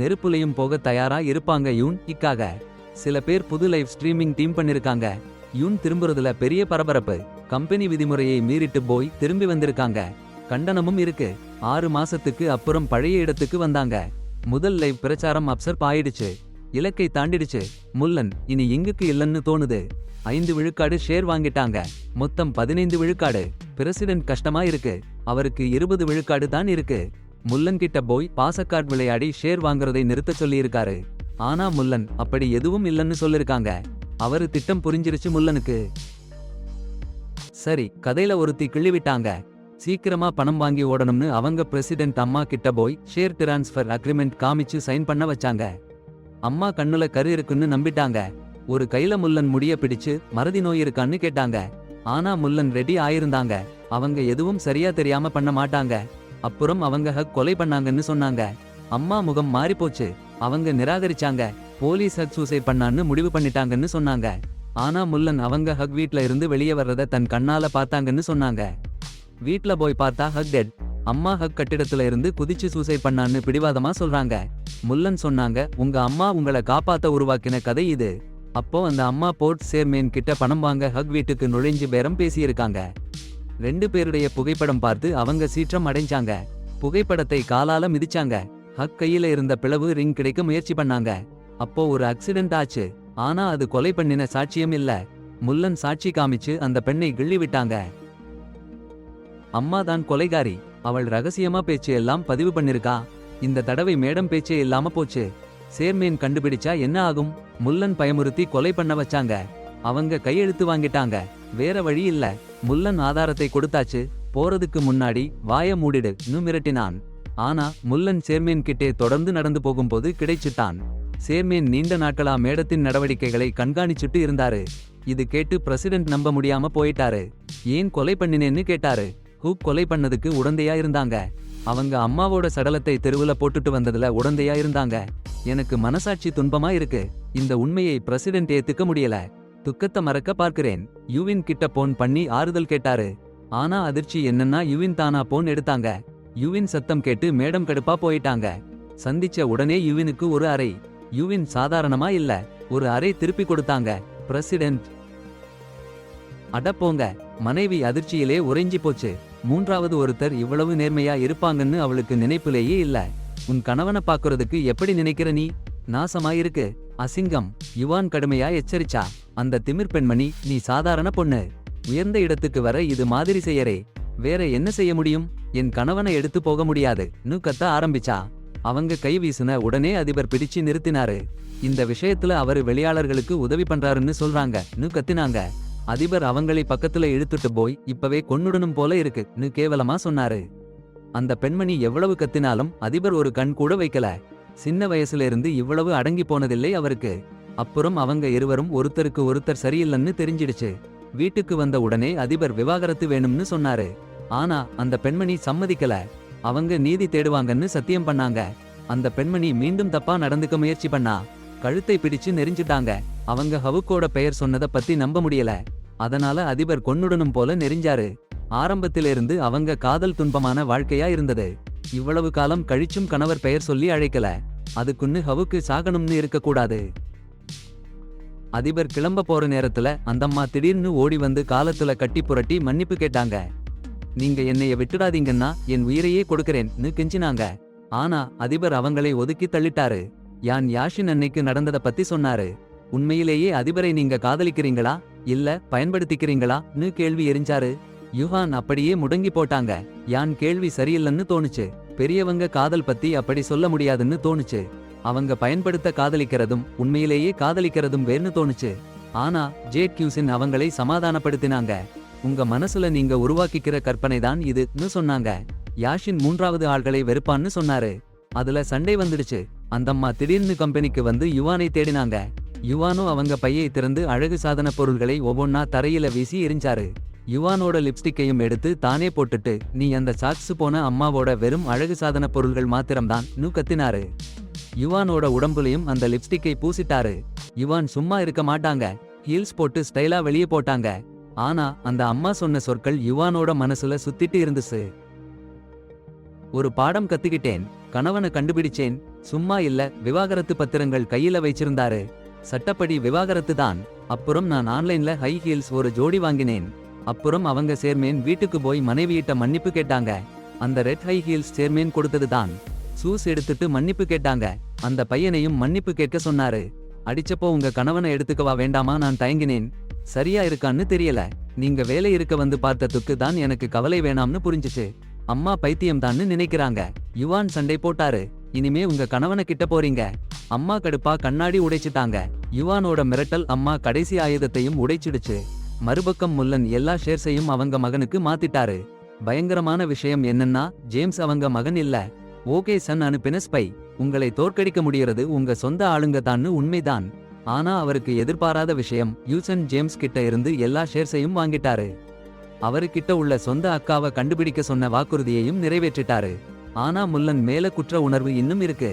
நெருப்புலையும் போக தயாரா இருப்பாங்க யூன் இக்காக. சில பேர் புது லைவ் ஸ்ட்ரீமிங் டீம் பண்ணிருக்காங்க. யூன் திரும்புறதுல பெரிய பரபரப்பு. கம்பெனி விதிமுறையை மீறிட்டு போய் திரும்பி வந்திருக்காங்க. கண்டனமும் இருக்கு. 6 மாசத்துக்கு அப்புறம் பழைய இடத்துக்கு வந்தாங்க. முதல் லைவ் பிரச்சாரம் அப்சர்ப் ஆயிடுச்சு. இலக்கை தாண்டிடுச்சு. முல்லன் இனி இங்குக்கு இல்லன்னு தோணுது. 5 விழுக்காடு ஷேர் வாங்கிட்டாங்க. மொத்தம் 15 விழுக்காடு. பிரசிடென்ட் கஷ்டமா இருக்கு. அவருக்கு 20 விழுக்காடு தான் இருக்கு. முல்லன் கிட்ட போய் பாசக்கார்ட் விளையாடி ஷேர் வாங்குறதை நிறுத்த சொல்லியிருக்காரு. ஆனா முல்லன் அப்படி எதுவும் இல்லன்னு சொல்லிருக்காங்க. அவரு திட்டம் புரிஞ்சிருச்சு முல்லனுக்கு. சரி, கதையில ஒருத்தி கிள்ளிவிட்டாங்க. சீக்கிரமா பணம் வாங்கி ஓடணும்னு அவங்க பிரசிடென்ட் அம்மா கிட்ட போய் ஷேர் டிரான்ஸ்ஃபர் அக்ரிமெண்ட் காமிச்சு சைன் பண்ண வச்சாங்க. அம்மா கண்ணுல கரு இருக்குன்னு நம்பிட்டாங்க. ஒரு கையில முல்லன் முடிய பிடிச்சு மறதி நோய் இருக்கான்னு கேட்டாங்க. ஆனா முல்லன் ரெடி ஆயிருந்தாங்க. அவங்க எதுவும் சரியா தெரியாம பண்ண மாட்டாங்க. அப்புறம் அவங்க கொலை பண்ணாங்கன்னு சொன்னாங்க. அம்மா முகம் மாறிப்போச்சு. அவங்க நிராகரிச்சாங்க. போலீஸ் சூசைட் பண்ணான்னு முடிவு பண்ணிட்டாங்கன்னு சொன்னாங்க. ஆனா முல்லன் அவங்க வீட்ல இருந்து வெளியே வர்றத தன் கண்ணால பார்த்தாங்கன்னு சொன்னாங்க. வீட்ல போய் பார்த்தா டெட். அம்மா கட்டிடத்துல இருந்து குதிச்சு சூசைட் பண்ணான்னு பிடிவாதமா சொல்றாங்க. முல்லன் சொன்னாங்க, உங்க அம்மா உங்களை காப்பாத்த உருவாக்கின கதை இது. அப்போ அந்த அம்மா போர்ட் சேர்மேன் கிட்ட பணம் வாங்க வீட்டுக்கு நுழைஞ்சு பேரம் பேசியிருக்காங்க. 2 பேருடைய புகைப்படம் பார்த்து அவங்க சீற்றம் அடைஞ்சாங்க. புகைப்படத்தை காலால மிதிச்சாங்க. கையில இருந்த பிளவு ரிங் கிடைக்க முயற்சி பண்ணாங்க. அப்போ ஒரு ஆக்சிடென்ட் ஆச்சு. ஆனா அது கொலை பண்ணின சாட்சியம் இல்ல. முல்லன் சாட்சி காமிச்சு அந்த பெண்ணை கிள்ளி விட்டாங்க. அம்மா தான் கொலைகாரி. அவள் ரகசியமா பேச்சு எல்லாம் பதிவு பண்ணிருக்கா. இந்த தடவை மேடம் பேச்சே இல்லாம போச்சு. சேர்மேன் கண்டுபிடிச்சா என்ன ஆகும். முல்லன் பயமுறுத்தி கொலை பண்ண வச்சாங்க. அவங்க கையெழுத்து வாங்கிட்டாங்க. வேற வழி இல்ல. முல்லன் ஆதாரத்தை கொடுத்தாச்சு. போறதுக்கு முன்னாடி வாய மூடிடுன்னு மிரட்டினான். ஆனா முல்லன் சேர்மேன் கிட்டே தொடர்ந்து நடந்து போகும்போது கிடைச்சிட்டான். சேர்மேன் நீண்ட நாட்களா மேடத்தின் நடவடிக்கைகளை கண்காணிச்சுட்டு இருந்தாரு. இது கேட்டு பிரசிடென்ட் நம்ப முடியாம போயிட்டாரு. ஏன் கொலை பண்ணினேன்னு கேட்டாரு. ஹூப் கொலை பண்ணதுக்கு உடந்தையா இருந்தாங்க. அவங்க அம்மாவோட சடலத்தை தெருவுல போட்டுட்டு வந்ததுல உடந்தையா இருந்தாங்க. எனக்கு மனசாட்சி துன்பமா இருக்கு. இந்த உண்மையை பிரசிடென்ட் ஏத்துக்க முடியல. துக்கத்தை மறக்க பார்க்கிறேன். யுவின் கிட்ட போன் பண்ணி ஆறுதல் கேட்டாரு. ஆனா அதிர்ச்சி என்னன்னா யுவின் தானா போன் எடுத்தாங்க. யுவின் சத்தம் கேட்டு மேடம் கடுப்பா போயிட்டாங்க. சந்திச்ச உடனே யுவினுக்கு ஒரு அறை. யுவின் சாதாரணமா இல்ல, ஒரு அறை திருப்பி கொடுத்தாங்க. பிரசிடென்ட் அடப்போங்க. மனைவி அதிர்ச்சியிலே உறைஞ்சி போச்சு. மூன்றாவது ஒருத்தர் இவ்வளவு நேர்மையா இருப்பாங்கன்னு அவளுக்கு நினைப்பிலேயே இல்ல. உன் கணவனை பாக்குறதுக்கு எப்படி நினைக்கிற நீ? நாசமாயிருக்கு. அசிங்கம். யுவான் கடுமையா எச்சரிச்சா. அந்த திமிர் பெண்மணி, நீ சாதாரண பொண்ணு. உயர்ந்த இடத்துக்கு வர இது மாதிரி செய்யறே. வேற என்ன செய்ய முடியும்? என் கணவனை எடுத்து போக முடியாது நு கத்த ஆரம்பிச்சா. அவங்க கை வீசுன உடனே அதிபர் பிடிச்சு நிறுத்தினாரு. இந்த விஷயத்துல அவரு வெளியாளர்களுக்கு உதவி பண்றாருன்னு சொல்றாங்க நு கத்தினாங்க. அதிபர் அவங்களை பக்கத்துல இழுத்துட்டு போய் இப்பவே கொன்னுடனும் போல இருக்கு நு கேவலமா சொன்னாரு. அந்த பெண்மணி எவ்வளவு கத்தினாலும் அதிபர் ஒரு கண் கூட வைக்கல. சின்ன வயசுல இருந்து இவ்வளவு அடங்கி போனதில்லை அவருக்கு. அப்புறம் அவங்க இருவரும் ஒருத்தருக்கு ஒருத்தர் சரியில்லைன்னு தெரிஞ்சிடுச்சு. வீட்டுக்கு வந்த உடனே அதிபர் விவாகரத்து வேணும்னு சொன்னாரு. ஆனா அந்த பெண்மணி சம்மதிக்கல. அவங்க நீதி தேடுவாங்கன்னு சத்தியம் பண்ணாங்க. அந்த பெண்மணி மீண்டும் தப்பா நடந்துக்க முயற்சி பண்ணா. கழுத்தை பிடிச்சு நெரிஞ்சிட்டாங்க. அவங்க ஹவுக்கோட பெயர் சொன்னத பத்தி நம்ப முடியல. அதனால அதிபர் கொன்னுடனும் போல நெரிஞ்சாரு. ஆரம்பத்திலிருந்து அவங்க காதல் துன்பமான வாழ்க்கையா இருந்தது. இவ்வளவு காலம் கழிச்சும் கணவர் பெயர் சொல்லி அழைக்கல. அதுக்குன்னு ஹவுக்கு சாகணும்னு இருக்கக்கூடாது. அதிபர் கிளம்ப போற நேரத்துல அந்தம்மா திடீர்னு ஓடி வந்து காலத்துல கட்டி புரட்டி மன்னிப்பு கேட்டாங்க. நீங்க என்னைய விட்டுடாதீங்கன்னா என் உயிரையே கொடுக்கறேன்னு கெஞ்சினாங்க. ஆனா அதிபர் அவங்களை ஒதுக்கி தள்ளிட்டாரு. யான் யாஷின் அன்னைக்கு நடந்தத பத்தி சொன்னாரு. உண்மையிலேயே அதிபரை நீங்க காதலிக்கிறீங்களா இல்ல பயன்படுத்திக்கிறீங்களான்னு கேள்வி எரிஞ்சாரு. யுஹான் அப்படியே முடங்கி போட்டாங்க. யான் கேள்வி சரியில்லைன்னு தோணுச்சு. பெரியவங்க காதல் பத்தி அப்படி சொல்ல முடியாதுன்னு தோணுச்சு. அவங்க பயன்படுத்த காதலிக்கிறதும் உண்மையிலேயே காதலிக்கிறதும் வேறுனு தோணுச்சு. ஆனா ஜேட் கியூசின் அவங்களை சமாதானப்படுத்தினாங்க. உங்க மனசுல நீங்க உருவாக்கிக்கிற கற்பனை தான் இதுன்னு சொன்னாங்க. யாஷின் மூன்றாவது ஆள்களை வெறுப்பான்னு சொன்னாரு. அதுல சண்டை வந்துடுச்சு. அந்தம்மா திடீர்னு கம்பெனிக்கு வந்து யுவானை தேடினாங்க. யுவானோ அவங்க பையை திறந்து அழகு சாதன பொருள்களை ஒவ்வொன்னா தரையில வீசி எரிஞ்சாரு. யுவானோட லிப்ஸ்டிக்கையும் எடுத்து தானே போட்டுட்டு, நீ அந்த சாக்ஸ் போன அம்மாவோட வெறும் அழகு சாதன பொருள்கள் மாத்திரம்தான் நு கத்தினாரு. யுவானோட உடம்புலையும் அந்த லிப்ஸ்டிக்கை பூசிட்டாரு. யுவான் சும்மா இருக்க மாட்டாங்க. ஹீல்ஸ் போட்டு ஸ்டைலா வெளியே போட்டாங்க. ஆனா அந்த அம்மா சொன்ன சொற்கள் யுவானோட மனசுல சுத்திட்டு இருந்துச்சு. ஒரு பாடம் கத்துக்கிட்டேன். கணவனை கண்டுபிடிச்சேன். சும்மா இல்ல, விவாகரத்து பத்திரங்கள் கையில வச்சிருந்தாரு. சட்டப்படி விவாகரத்து தான். அப்புறம் நான் ஆன்லைன்ல ஹை ஹீல்ஸ் ஒரு ஜோடி வாங்கினேன். அப்புறம் அவங்க சேர்மேன் வீட்டுக்கு போய் மனைவியிட்ட மன்னிப்பு கேட்டாங்க. அந்த ரெட் ஹை ஹீல்ஸ் சேர்மேன் கொடுத்தது தான். சூஸ் எடுத்துட்டு மன்னிப்பு கேட்டாங்க. அந்த பையனையும் மன்னிப்பு கேட்க சொன்னாரு. அடிச்சப்போ உங்க கணவனை எடுத்துக்கவா வேண்டாமா நான் தயங்கினேன். சரியா இருக்கான்னு தெரியல. நீங்க வேலை இருக்க வந்து பார்த்ததுக்கு தான் எனக்கு கவலை வேணாம்னு புரிஞ்சுச்சு. அம்மா பைத்தியம் தான்னு நினைக்கிறாங்க. யுவான் சண்டை போட்டாரு. இனிமே உங்க கணவனை கிட்ட போறீங்க. அம்மா கடுப்பா கண்ணாடி உடைச்சிட்டாங்க. யுவானோட மிரட்டல் அம்மா கடைசி ஆயுதத்தையும் உடைச்சிடுச்சு. மறுபக்கம் முல்லன் எல்லா ஷேர்ஸையும் அவங்க மகனுக்கு மாத்திட்டாரு. பயங்கரமான விஷயம் என்னன்னா ஜேம்ஸ் அவங்க மகன் இல்ல. ஓகே சன் அனுப்பின ஸ்பை. உங்களை தோற்கடிக்க முடியறது உங்க சொந்த ஆளுங்க தான்னு உண்மைதான். ஆனா அவருக்கு எதிர்பாராத விஷயம், யூசன் ஜேம்ஸ் கிட்ட இருந்து எல்லா ஷேர்ஸையும் வாங்கிட்டாரு. அவருக்கிட்ட உள்ள சொந்த அக்காவை கண்டுபிடிக்க சொன்ன வாக்குறுதியையும் நிறைவேற்றிட்டாரு. ஆனா முல்லன் மேல குற்ற உணர்வு இன்னும் இருக்கு.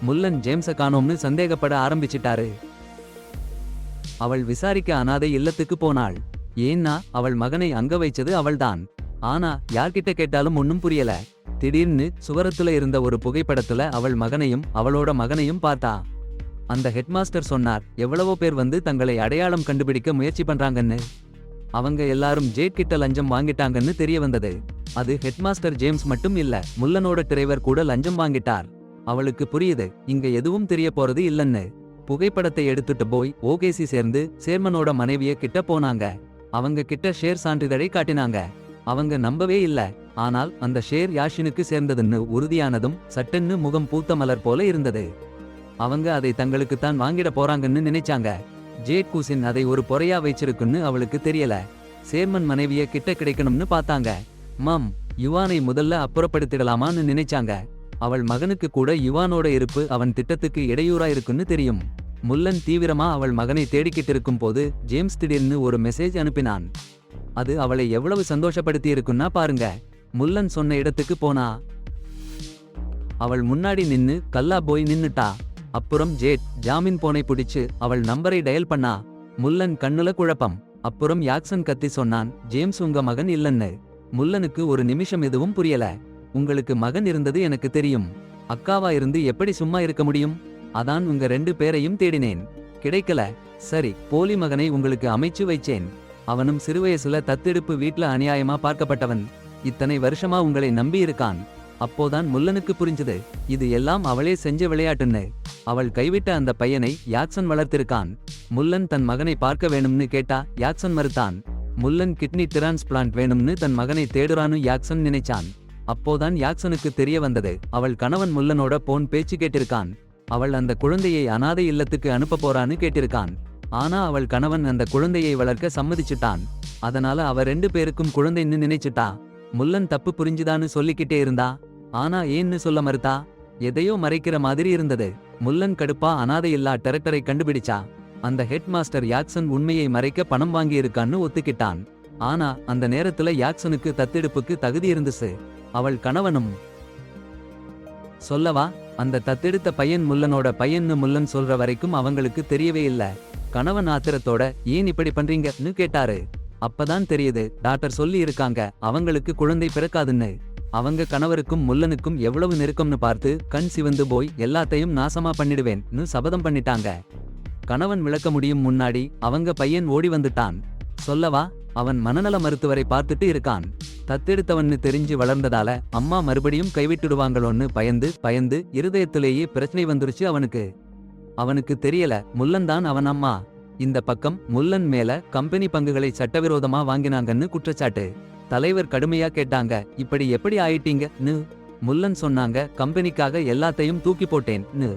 முல்லன் ஜேம்ஸ காணோம்னு சந்தேகப்பட ஆரம்பிச்சிட்டாரு. அவள் விசாரிக்க அனாதை இல்லத்துக்கு போனாள். ஏன்னா அவள் மகனை அங்க வைச்சது அவள்தான். ஆனா யார்கிட்ட கேட்டாலும் ஒன்னும் புரியல. திடீர்னு சுவரத்துல இருந்த ஒரு புகைப்படத்துல அவள் மகனையும் அவளோட மகனையும் பார்த்தா. அந்த ஹெட்மாஸ்டர் சொன்னார், எவ்வளவோ பேர் வந்து தங்களை அடையாளம் கண்டுபிடிக்க முயற்சி பண்றாங்கன்னு. அவங்க எல்லாரும் ஜேட் கிட்ட லஞ்சம் வாங்கிட்டாங்கன்னு தெரிய வந்தது. அது ஹெட்மாஸ்டர் ஜேம்ஸ் மட்டும் இல்ல, முல்லனோட டிரைவர் கூட லஞ்சம் வாங்கிட்டார். அவளுக்கு புரியுது, இங்க எதுவும் தெரிய போறது இல்லன்னு. புகைப்படத்தை எடுத்துட்டு போய் ஓகேசி சேர்ந்து சேர்மனோட மனைவிய கிட்ட போனாங்க. அவங்க கிட்ட ஷேர் சான்றிதழை காட்டினாங்க. அவங்க நம்பவே இல்ல. ஆனால் அந்த ஷேர் யாஷினுக்கு சேர்ந்ததுன்னு உறுதியானதும் சட்டென்னு முகம் பூத்த மலர் போல இருந்தது. அவங்க அதை தங்களுக்குத்தான் வாங்கிட போறாங்கன்னு நினைச்சாங்க. ஜேட் கூசின் அதை ஒரு பொறையா வச்சிருக்குன்னு அவளுக்கு தெரியல. சேர்மன் மனைவிய கிட்ட கிடைக்கணும்னு பார்த்தாங்க. மம் யுவானை முதல்ல அப்புறப்படுத்திடலாமான்னு நினைச்சாங்க. அவள் மகனுக்கு கூட யுவானோட இருப்பு அவன் திட்டத்துக்கு இடையூறா இருக்குன்னு தெரியும். முல்லன் தீவிரமா அவள் மகனை தேடிக்கிட்டு இருக்கும் போது ஜேம்ஸ் திடீர்னு ஒரு மெசேஜ் அனுப்பினான். அது அவளை எவ்வளவு சந்தோஷப்படுத்தி இருக்குன்னா பாருங்க. முல்லன் சொன்ன இடத்துக்கு போனா. அவள் முன்னாடி நின்னு கல்லா போய் நின்னுட்டா. அப்புறம் ஜேட் ஜாமீன் போனை பிடிச்சு அவள் நம்பரை டயல் பண்ணா. முல்லன் கண்ணுல குழப்பம். அப்புறம் யாக்சன் கத்தி சொன்னான், ஜேம்ஸ் உங்க மகன் இல்லன்னு. முல்லனுக்கு ஒரு நிமிஷம் எதுவும் புரியல. உங்களுக்கு மகன் இருந்தது எனக்கு தெரியும். அக்காவா இருந்து எப்படி சும்மா இருக்க முடியும்? அதான் உங்க 2 பேரையும் தேடினேன். கிடைக்கல. சரி, போலி மகனை உங்களுக்கு அமைச்சு வைச்சேன். அவனும் சிறுவயசுல தத்தெடுப்பு வீட்ல அநியாயமா பார்க்கப்பட்டவன். இத்தனை வருஷமா உங்களை நம்பி இருக்கான். அப்போதான் முல்லனுக்கு புரிஞ்சது, இது எல்லாம் அவளே செஞ்ச விளையாட்டுன்னு. அவள் கைவிட்ட அந்த பையனை யாக்சன் வளர்த்திருக்கான். முல்லன் தன் மகனை பார்க்க வேணும்னு கேட்டா யாக்சன் மறுத்தான். முல்லன் கிட்னி டிரான்ஸ்பிளான்ட் வேணும்னு தன் மகனை தேடுறான்னு யாக்சன் நினைச்சான். அப்போதான் யாக்சனுக்கு தெரிய வந்தது, அவள் கணவன் முல்லனோட போன் பேச்சு கேட்டிருக்கான். அவள் அந்த குழந்தையை அனாதை இல்லத்துக்கு அனுப்ப போறான்னு கேட்டிருக்கான். ஆனா அவள் கணவன் அந்த குழந்தையை வளர்க்க சம்மதிச்சுட்டான். அதனால அவ 2 பேருக்கும் குழந்தைன்னு நினைச்சிட்டா. முல்லன் தப்பு புரிஞ்சுதான்னு சொல்லிக்கிட்டே இருந்தா. ஆனா ஏன்னு சொல்ல மறுத்தா. எதையோ மறைக்கிற மாதிரி இருந்தது. முல்லன் கடுப்பா அனாதை இல்லா டெரக்டரை கண்டுபிடிச்சா. அந்த ஹெட் மாஸ்டர் யாக்சன் உண்மையை மறைக்க பணம் வாங்கி இருக்கான்னு ஒத்துக்கிட்டான். ஆனா அந்த நேரத்துல யாக்சனுக்கு தத்தெடுப்புக்கு தகுதி இருந்துச்சு. அவள் கணவனும். சொல்லவா, அந்த தத்தெடுத்த பையன் முல்லனோட பையன்னு முல்லன் சொல்ற வரைக்கும் அவங்களுக்கு தெரியவே இல்ல. கணவன் ஆத்திரத்தோட ஏன் இப்படி பண்றீங்கன்னு கேட்டாரு. அப்பதான் தெரியுது, டாக்டர் சொல்லி இருக்காங்க அவங்களுக்கு குழந்தை பிறக்காதுன்னு. அவங்க கணவருக்கும் முல்லனுக்கும் எவ்வளவு நெருக்கம்னு பார்த்து கண் சிவந்து போய் எல்லாத்தையும் நாசமா பண்ணிடுவேன்னு சபதம் பண்ணிட்டாங்க. கணவன் விளக்க முடியும் முன்னாடி அவங்க பையன் ஓடி வந்துட்டான். சொல்லவா, அவன் மனநல மருத்துவரை பார்த்துட்டு இருக்கான். தத்தெடுத்தவன்னு தெரிஞ்சு வளர்ந்ததால அம்மா மறுபடியும் கைவிட்டுடுவாங்களோன்னு பயந்து பயந்து இருதயத்திலேயே பிரச்சனை வந்துருச்சு அவனுக்கு. அவனுக்கு தெரியல, முல்லன் தான் அவன் அம்மா. இந்த பக்கம் முல்லன் மேல கம்பெனி பங்குகளை சட்டவிரோதமா வாங்கினாங்கன்னு குற்றச்சாட்டு. தலைவர் கடுமையா கேட்டாங்க, இப்படி எப்படி ஆயிட்டீங்கன்னு. முல்லன் சொன்னாங்க, கம்பெனிக்காக எல்லாத்தையும் தூக்கி போட்டேன்னு.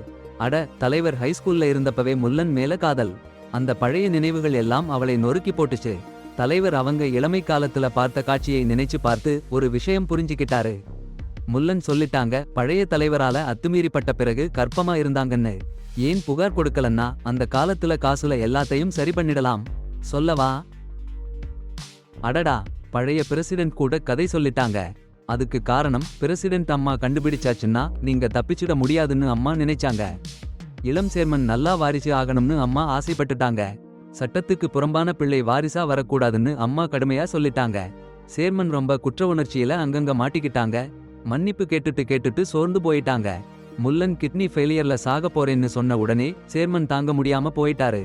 அட, தலைவர் ஹைஸ்கூல்ல இருந்தப்பவே முல்லன் மேல காதல். அந்த பழைய நினைவுகள் எல்லாம் அவளை நொறுக்கி போட்டுச்சு. தலைவர் அவங்க இளமை காலத்துல பார்த்த காட்சியை நினைச்சு பார்த்து ஒரு விஷயம் புரிஞ்சுக்கிட்டாரு. முல்லன் சொல்லிட்டாங்க, பழைய தலைவரால அத்துமீறிப்பட்ட பிறகு கர்ப்பமா இருந்தாங்கன்னு. ஏன் புகார் கொடுக்கலன்னா அந்த காலத்துல காசுல எல்லாத்தையும் சரி பண்ணிடலாம். சொல்லவா? அடடா, பழைய பிரசிடென்ட் கூட கதை சொல்லிட்டாங்க. அதுக்கு காரணம், பிரசிடென்ட் அம்மா கண்டுபிடிச்சாச்சுன்னா நீங்க தப்பிச்சிட முடியாதுன்னு அம்மா நினைச்சாங்க. இளம் சேர்மன் நல்லா வாரிசு ஆகணும்னு அம்மா ஆசைப்பட்டுட்டாங்க. சட்டத்துக்கு புறம்பான பிள்ளை வாரிசா வரக்கூடாதுன்னு அம்மா கடுமையா சொல்லிட்டாங்க. சேர்மன் ரொம்ப குற்ற உணர்ச்சியில அங்கங்க மாட்டிக்கிட்டாங்க. மன்னிப்பு கேட்டுட்டு சோர்ந்து போயிட்டாங்க. முல்லன் கிட்னி ஃபெயிலியர்ல சாக போறேன்னு சொன்ன உடனே சேர்மன் தாங்க முடியாம போயிட்டாரு.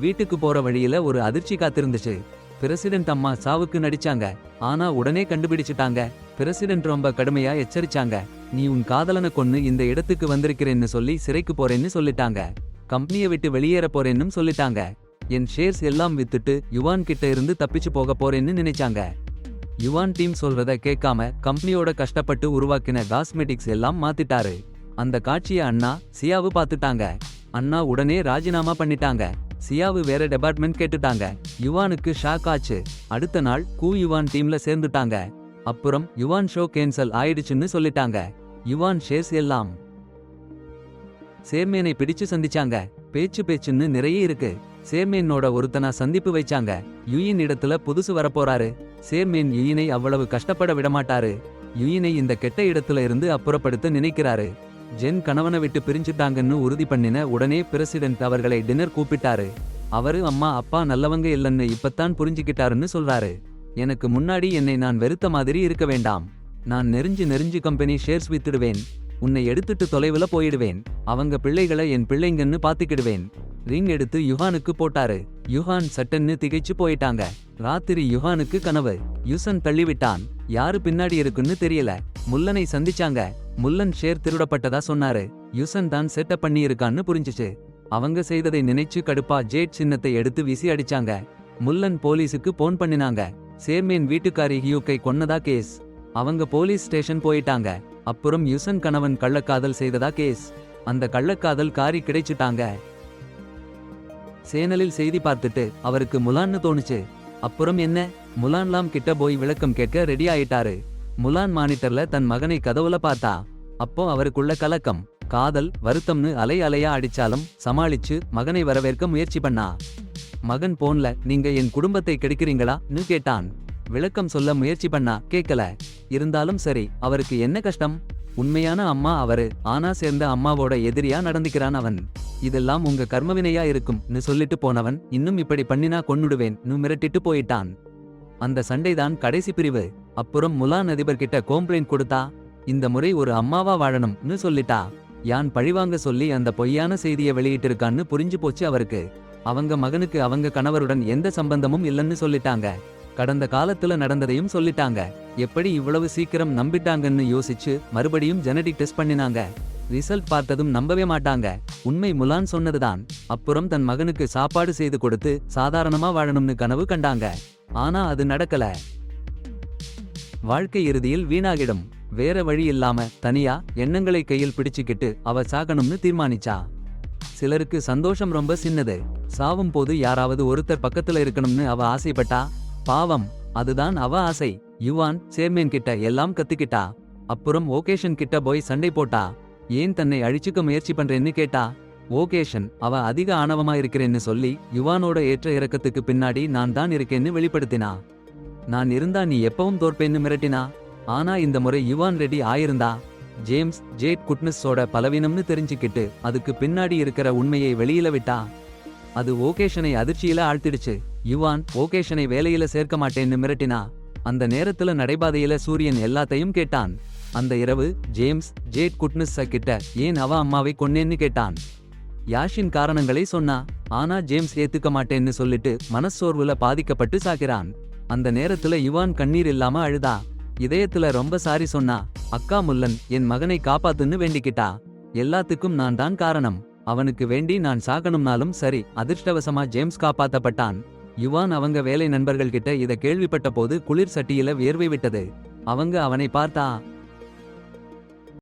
வீட்டுக்கு போற வழியில ஒரு அதிர்ச்சி காத்திருந்துச்சு. பிரசிடென்ட் அம்மா சாவுக்கு நடிச்சாங்க. ஆனா உடனே கண்டுபிடிச்சிட்டாங்க. பிரசிடென்ட் ரொம்ப கடுமையா எச்சரிச்சாங்க, நீ உன் காதலனை கொன்னு இந்த இடத்துக்கு வந்திருக்கிறேன்னு சொல்லி சிறைக்கு போறேன்னு சொல்லிட்டாங்க. கம்பெனியை விட்டு வெளியேற போறேன்னும் சொல்லிட்டாங்க. என் ஷேர்ஸ் எல்லாம் வித்துட்டு யுவான் கிட்ட இருந்து தப்பிச்சு போக போறேன்னு நினைச்சாங்க. யுவான் டீம் சொல்றத கேட்காம கம்பெனியோட கஷ்டப்பட்டு உருவாக்கின காஸ்மெட்டிக்ஸ் எல்லாம் மாத்திட்டாரு. அந்த காட்சிய அண்ணா சியாவு பார்த்துட்டாங்க. அண்ணா உடனே ராஜினாமா பண்ணிட்டாங்க. சியாவு வேற டிபார்ட்மெண்ட் கேட்டுட்டாங்க. யுவானுக்கு ஷாக் ஆச்சு. அடுத்த நாள் யுவான் டீம்ல சேர்ந்துட்டாங்க. அப்புறம் யுவான் ஷோ கேன்சல் ஆயிடுச்சுன்னு சொல்லிட்டாங்க. யுவான் ஷேர்ஸ் எல்லாம். சேர்மேனை பிடிச்சு சந்திச்சாங்க. பேச்சுன்னு நிறைய இருக்கு. சேர்மேனோட ஒருத்தனா சந்திப்பு வைச்சாங்க. யுயின் இடத்துல புதுசு வரப்போறாரு. சேர்மேன் யுயினை அவ்வளவு கஷ்டப்பட விடமாட்டாரு. யுயினை இந்த கெட்ட இடத்துல இருந்து அப்புறப்படுத்த நினைக்கிறாரு. ஜென் கணவனை விட்டு பிரிஞ்சுட்டாங்கன்னு உறுதி பண்ணின உடனே பிரசிடென்ட் அவர்களை டின்னர் கூப்பிட்டாரு. அவரு அம்மா அப்பா நல்லவங்க இல்லைன்னு இப்பத்தான் புரிஞ்சுக்கிட்டாருன்னு சொல்றாரு. எனக்கு முன்னாடி என்னை நான் வெறுத்த மாதிரி இருக்க வேண்டாம். நான் நெறிஞ்சு கம்பெனி ஷேர்ஸ் வித்துடுவேன். உன்னை எடுத்துட்டு தொலைவுல போயிடுவேன். அவங்க பிள்ளைகளை என் பிள்ளைங்கன்னு பாத்துக்கிடுவேன். ரிங் எடுத்து யுஹானுக்கு போட்டாரு. யுஹான் சட்டன்னு திகைச்சு போயிட்டாங்க. ராத்திரி யுஹானுக்கு கனவு. யுசன் தள்ளிவிட்டான். யாரு பின்னாடி இருக்குன்னு தெரியல. முல்லனை சந்திச்சாங்க. முல்லன் ஷேர் திருடப்பட்டதா சொன்னாரு. யுசன் தான் செட்டப் பண்ணி இருக்கான்னு புரிஞ்சுச்சு. அவங்க செய்ததை நினைச்சு கடுப்பா ஜேட் சின்னத்தை எடுத்து வீசி அடிச்சாங்க. முல்லன் போலீஸுக்கு போன் பண்ணினாங்க. சேர்மேன் வீட்டுக்காரி ஹியூக்கை கொன்னதா கேஸ். அவங்க போலீஸ் ஸ்டேஷன் போயிட்டாங்க. அப்புறம் யுசன் கணவன் கள்ளக்காதல் செய்ததா கேஸ். அந்த கள்ளக்காதல் காரி கிடைச்சிட்டாங்க. சேனலில் செய்தி பார்த்துட்டு அவருக்கு முலான்னு தோணுச்சு. அப்புறம் என்ன, முலான்லாம் கிட்ட போய் விளக்கம் கேட்க ரெடி ஆயிட்டாரு. முலான் மானிட்டர்ல தன் மகனை கதவுல பார்த்தா. அப்போ அவருக்குள்ள கலக்கம், காதல், வருத்தம்னு அலை அலையா அடிச்சாலும் சமாளிச்சு மகனை வரவேற்க முயற்சி பண்ணா. மகன் போன்ல நீங்க என் குடும்பத்தை கெடுக்கிறீங்களா?ன்னு கேட்டான். விளக்கம் சொல்ல முயற்சி பண்ணா, கேட்கல. இருந்தாலும் சரி, அவருக்கு என்ன கஷ்டம்? உண்மையான அம்மா அவரு, ஆனா சேர்ந்த அம்மாவோட எதிரியா நடந்துக்கிறான் அவன். இதெல்லாம் உங்க கர்மவினையா இருக்கும்னு சொல்லிட்டு போனவன், இன்னும் இப்படி பண்ணினா கொன்னுடுவேன்,ன்னு மிரட்டிட்டு போயிட்டான். அந்த சண்டைதான் கடைசி பிரிவு. அப்புறம் முலான் அதிபர்கிட்ட கோம்ப்ளைண்ட் கொடுத்தா. இந்த முறை ஒரு அம்மாவா வாழணும்னு சொல்லிட்டா. யான் பழிவாங்க சொல்லி அந்த பொய்யான செய்தியை வெளியிட்டிருக்கான்னு புரிஞ்சு போச்சு அவருக்கு. அவங்க மகனுக்கு அவங்க கணவருடன் எந்த சம்பந்தமும் இல்லைன்னு சொல்லிட்டாங்க. கடந்த காலத்துல நடந்ததையும் சொல்லிட்டாங்க. எப்படி இவ்வளவு சீக்கிரம் நம்பிட்டாங்கன்னு யோசிச்சு மறுபடியும் ஜெனடிக் டெஸ்ட் பண்ணினாங்க. ரிசல்ட் பார்த்ததும் நம்பவே மாட்டாங்க. உண்மை முலான் சொன்னதுதான். அப்புறம் தன் மகனுக்கு சாப்பாடு செய்து கொடுத்து சாதாரணமா வாழணும்னு கனவு கண்டாங்க. ஆனா அது நடக்கல. வாழ்க்கை இறுதியில் வீணாகிடும். வேற வழி இல்லாம தனியா எண்ணங்களை கையில் பிடிச்சுக்கிட்டு அவ சாகணும்னு தீர்மானிச்சா. சிலருக்கு சந்தோஷம் ரொம்ப சின்னது. சாவும் போது யாராவது ஒருத்தர் பக்கத்துல இருக்கணும்னு அவ ஆசைப்பட்டா. பாவம், அதுதான் அவ ஆசை. யுவான் சேர்மேன் கிட்ட எல்லாம் கத்துக்கிட்டா. அப்புறம் ஓகேஷன் கிட்ட போய் சண்டை போட்டா. ஏன் தன்னை அழிச்சுக்க முயற்சி பண்றேன்னு கேட்டா. ஓகேஷன் அவ அதிக ஆணவமா இருக்கிறேன்னு சொல்லி யுவானோட ஏற்ற இறக்கத்துக்கு பின்னாடி நான் தான் இருக்கேன்னு வெளிப்படுத்தினா. நான் இருந்தா நீ எப்பவும் தோற்பேன்னு மிரட்டினா. ஆனா இந்த முறை யுவான் ரெடி ஆயிருந்தா. ஜேம்ஸ் ஜேட் குட்னஸோட பலவீனம்னு தெரிஞ்சுக்கிட்டு அதுக்கு பின்னாடி இருக்கிற உண்மையை வெளியில விட்டா. அது ஓகேஷனை அதிர்ச்சியில ஆழ்த்திடுச்சு. யுவான் ஓகேஷனை வேலையில சேர்க்க மாட்டேன்னு மிரட்டினா. அந்த நேரத்துல நடைபாதையில சூரியன் எல்லாத்தையும் கேட்டான். அந்த இரவு ஜேம்ஸ் ஜேட் குட்னஸ கிட்ட ஏன் அவ அம்மாவை கொன்னேன்னு கேட்டான். யாஷின் காரணங்களை சொன்னா. ஆனா ஜேம்ஸ் ஏத்துக்க மாட்டேன்னு சொல்லிட்டு மனச்சோர்வுல பாதிக்கப்பட்டு சாகிறான். அந்த நேரத்துல யுவான் கண்ணீர் இல்லாம அழுதா. இதயத்துல ரொம்ப சாரி சொன்னா. அக்கா முல்லன் என் மகனை காப்பாத்துன்னு வேண்டிக்கிட்டா. எல்லாத்துக்கும் நான் தான் காரணம். அவனுக்கு வேண்டி நான் சாகணும்னாலும் சரி. அதிர்ஷ்டவசமா ஜேம்ஸ் காப்பாத்தப்பட்டான். யுவான் அவங்க வேலை நண்பர்கள் கிட்ட இத கேள்விப்பட்ட போது குளிர் சட்டியில வியர்வை விட்டது. அவங்க அவனை பார்த்தா.